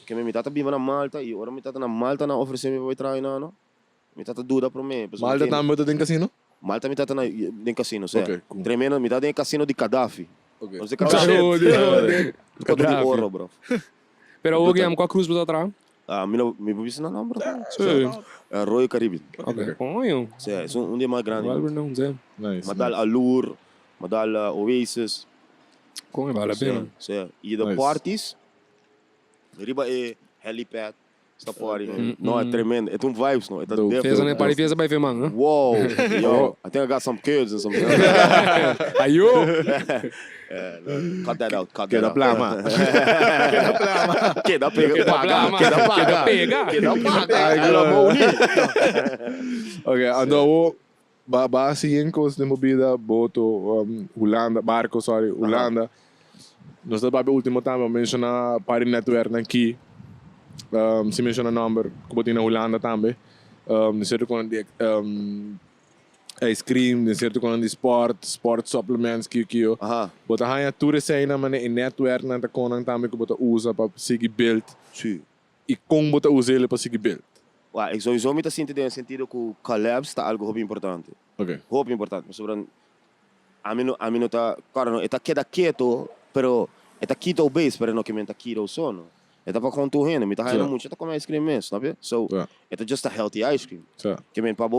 que me tata biva na Malta e ora me tata na Malta na oferecer me vai trair na, no. Me tata dúvida para mim. Malta tá muito em casino? Malta me tata na em casino, certo? Cool. Tremendo, me tata em casino de Gaddafi. Okay. Você Gaddafi. De ouro, bro. Pero hoje am qual cruz para trás? Me bubis na não, bro. Sim. Royal Caribbean. Okay. Ponho. Sim, é um dia mais grande. Vale não, Zé. Nice. Madal Allure, Madal Oasis. Como vale a pena? Sim. E the parties. Riba é helipad. Esta party. No, é tremendo. É vibes, no. É different. Fez a party fez a vai filmar, né? Wow. Yo, I think I got some kids and some. Ayo. Cut that out. Queda plama. Queda pega. Okay, ando base em coisas de movida, boto, Holanda, barco, sorry, Holanda. Nós estamos último tempo mencionar para network aqui. Se menciona number, como tem na Holanda também. De certo quando ice cream, de certo quando sport supplements que eu. Bota hanya tour sai na mane network na konan também que bota usa para seguir build. Sim. E como bota usa ele para seguir build. Ik sowieso met de sentido que o collabs está algo muito importante. Okay. Muito importante. Sobre a mim não tá, claro, é Keda Keto, pero é keto base, pero não que menta keto sono. É para com tu renda, me tá raindo muito, tá com ice cream mesmo, sabe? So, é just a healthy ice cream. Que men para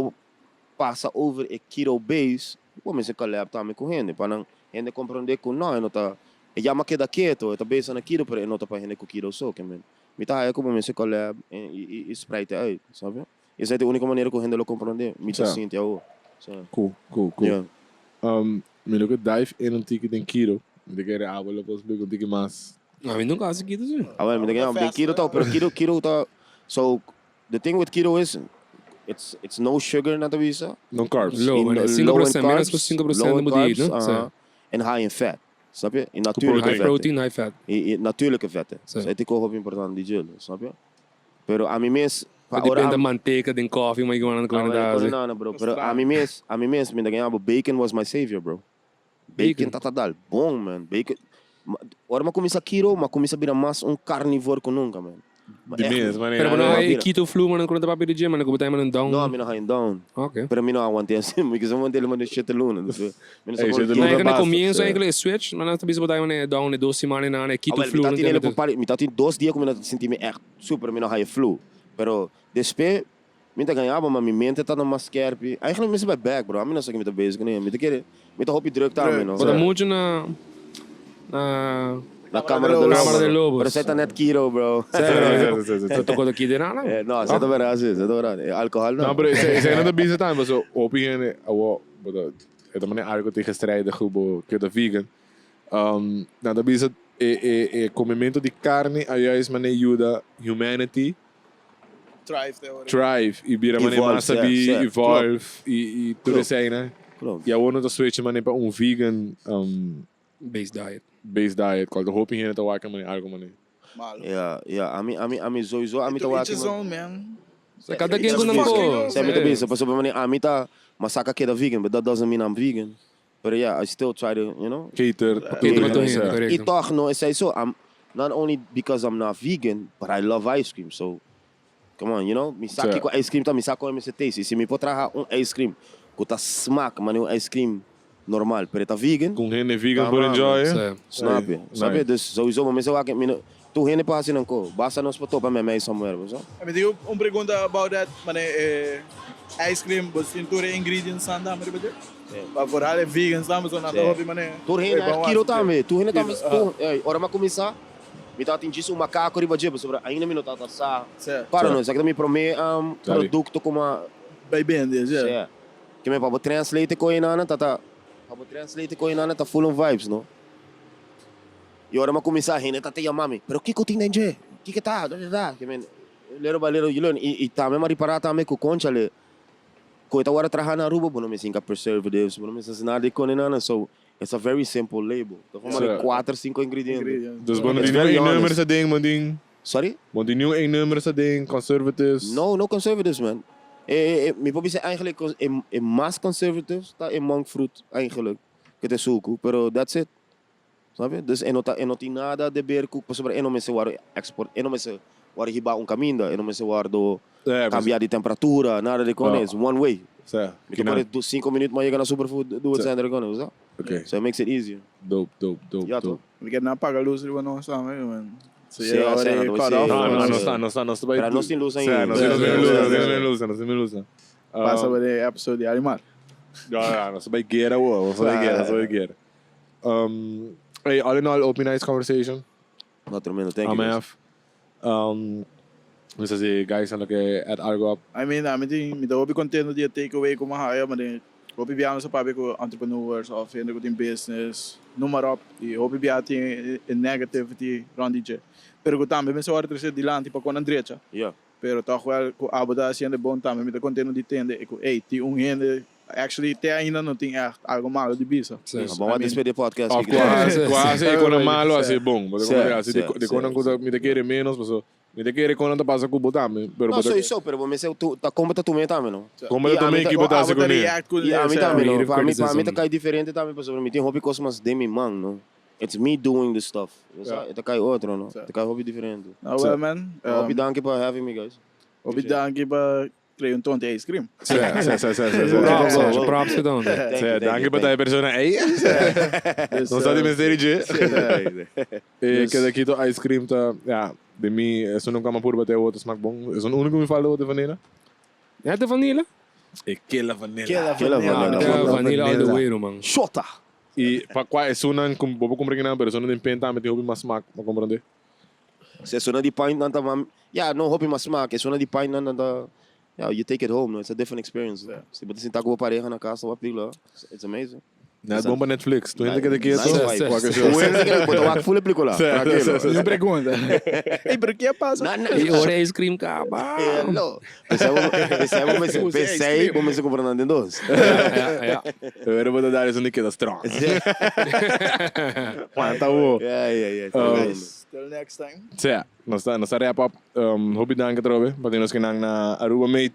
passa over a keto base, como se collab também com renda, para não renda compreender que não tá, é já uma Keda Keto, é base na keto, pero não tá para renda com keto so, que men. Me tá aí como se collab e sprite aí, sabe? Essa é a única maneira que o renda lo compreender. Me tá sente aí. Cool. Yeah. Me look dive in ticket in keto. Me querer abrir os bigos ticket mais. A mim não gosta de keto, sim. Me tem keto tá, pero keto tá. So the thing with keto is it's no sugar na tabisa. No carbs. Low, 5%, menos por 5% de dieta, né? And high in fat. Snap je? High protein, high fat. Natuurlijke vetten. Dat is ook heel important die jullie, snap je? Pero a mim mesmo... Depende da manteiga, de coffee, mas igual na qualidade. Não, bro. Pero a mim mesmo, me ganhava bacon was my savior, bro. Bacon tatadal. Bom, man. Bacon... Ora, mas começa keto, mas começa a virar mais carnívoro que nunca, man. De mesmo, mano. Pero não é keto flu, mano, quando tá para pedir, mano, como tá em down. Não, me não é down. Ok. Pero me não aguentei assim, porque eu manter ele mano shit luna. Não é que no comienzo é que switch, mas não sabia se botar em down em 2 semanas na é keto flu. Me tá 2 dias como eu senti me echt super, me não é flu. Pero depois me tá ganhava, mas minha mente tá na mascarpe. Eigenlijk me se vai back, bro. A mim não sei que me tá bezig, né? Me tá querer, me tá hopi druk também, não. Bota muito na Câmara do Lobo. Pero você tá net keto, bro. Você tocou daqui de nada? Não, você tá verdade, Alcohol não. Não, pero você ainda busy time, mas o opinião é também algo que gestrijden groepen que é vegan. Nada busy é comimento de carne, aliás, mas ajuda humanity. Thrive e vira massa evolve e tudo isso aí, né? E a outra switch mane para vegan based diet, qual hoop in het waken mane algo mane. Ja, a mim sowieso a mim tá waken. Cada quem com namoro. Você me tá busy, por exemplo, a mim tá masaka Keda vegan, but that doesn't mean I'm vegan. But yeah, I still try to, you know, cater. E toch no, it's so I'm not only because I'm not vegan, but I love ice cream, so come on, you know, me saque com ice cream, tá me saco com taste. Se me pode trazer ice cream, que tá smack, mas não ice cream normal, pero tá vegan. Com rende vegan por enjoy. Sabe? Dus sowieso, mas eu acho que tu rende para assim não co, basta nos para topa me somewhere, so. I mean, pergunta about that, mane ice cream, but cintura ingredients anda, mas betul. Para fora é vegan, estamos ou nada, hobby mane. Tu rende kilo também, tu rende também, ora mas começar me tá atingindo um macaco riba de sobre ainda me não tá sa para nós aqui me promete produto como by bendes já que me para translate com inana tá para translate com inana tá full on vibes no e ora mas começar rende tá te mami pero que tem dentro que tá que me lero balero e também mas reparar também com concha le coita agora trabalhar na Aruba não me sinca preservatives não me nada com inana so it's a very simple label. Então vamos 4, 5 ingrediënten. Dus wanneer die nu 1 nummer is dat ding, man ding. Sorry? Want die nu 1 nummer is dat ding, conservatives. No conservatives, man. Mi probeer ze eigenlijk in mass conservatives, dat in monk fruit eigenlijk. Que te suco, pero that's it. Snap je? Dus en nada de berco, por sobre eno mensen waar export, eno mensen waar hiba caminho, eno mensen waar do cambiar de temperatura, nada de con is one way. Je kan 5 minuten, maar je kan naar superfood doen het zijn er gewoon, zo. Okay. So it makes it easier. Dope. Ja, toch? We gaan naar pagar luz, we não sabe, man. So yeah, não está vai. Para nós tem luz ainda. Não tem luz. Passa para o episódio de animal. Não se vai guerra, Hey, all in all, open nice conversation. Not tremendo, thank you. Dus als je guys aan elkaar at algo up. I mean, me dá contento de takeaway como a mas Hoop je bij ons op entrepreneurs of in business, noem maar op. E hoop je bij in negativity rondje. Pero que também me sorte de lá tipo com Andrecha. Ja. Pero toch wel com a abordagem de bom também, me conteúdo de tende, ei, ti gente actually até ainda não tem algo malo de bisa. Vamos despedir o podcast. Quase é quando malo assim bom, mas de quando coisa me te querer menos, mas me te querer quando tá passa com botar, pero não só isso, pero você tá como tá também também não. Como eu também que botar com ele. E a mim também, para mim tá cai diferente também, pessoal, me tem hobby cosmas de mim man, não. It's me doing this stuff. Tá cai outro, não. Tá cai hobby diferente. Nou well man. Hobby dank you for having me guys. Hobby dank you for creio tonte ice cream. Sim. Props gedaan. Dank para a pessoa aí. Não sabe me dizer de. Que daqui do ice cream tá, de mim, isso nunca me por bater outro smaak bom. Isso o único que me fala de vanilla. Ja, de vanille? Aquela vanilla. Vanille all the way, man. Shota. E para qual é sunan como vou comprar na pessoa não tem penta, mas tem hobby mais smaak, não compreende? Se sona die pint dan tam, ja, no hobby mas smaak. Se sona die pint dan yeah, you take it home. No? It's a different experience. Se você sentar com a pareja na casa, vai lá. It's amazing. Não é bom para Netflix. Tu ainda quer que isso? Qualquer full película. Não pergunta. E por que passa? E ora ice cream acaba. Não. Pensei, vamos comprando em dois. Eu vou dar isso nisso strong. Quanta o. Till next time. Sim, nós wrap up. Hobby dank trobe, para nós que na Aruba Mate.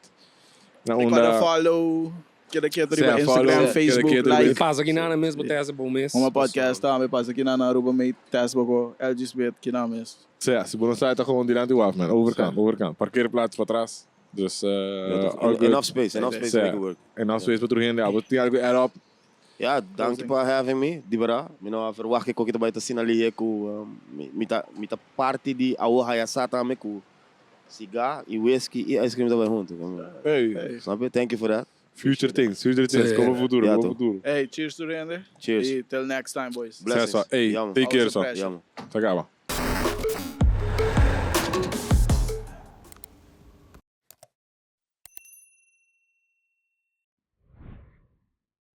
Na onda. Follow. Keda Instagram, Facebook, like. Passa aqui na mesmo testa bom mês. Uma podcast também passa aqui na Aruba Mate, testa com LGBT aqui na mesmo. Sim, se você sai tá com diante o man, overkant. Parkeerplaats para trás. Dus enough space to make it work. Enough space para terugende. Ah, tem algo erop. Ja, dank je for having me, Dibra. Ik verwacht ik ook dat bij te zien ali com met party die oude hayasata me com cigar e whisky e ice cream daarbij junto. Hey, snap je? Thank you for that. Future things, como futuro. Hey, cheers to Render. Cheers. Till next time, boys. Blessings. Hey, take care, so. Ja, man. Tagawa.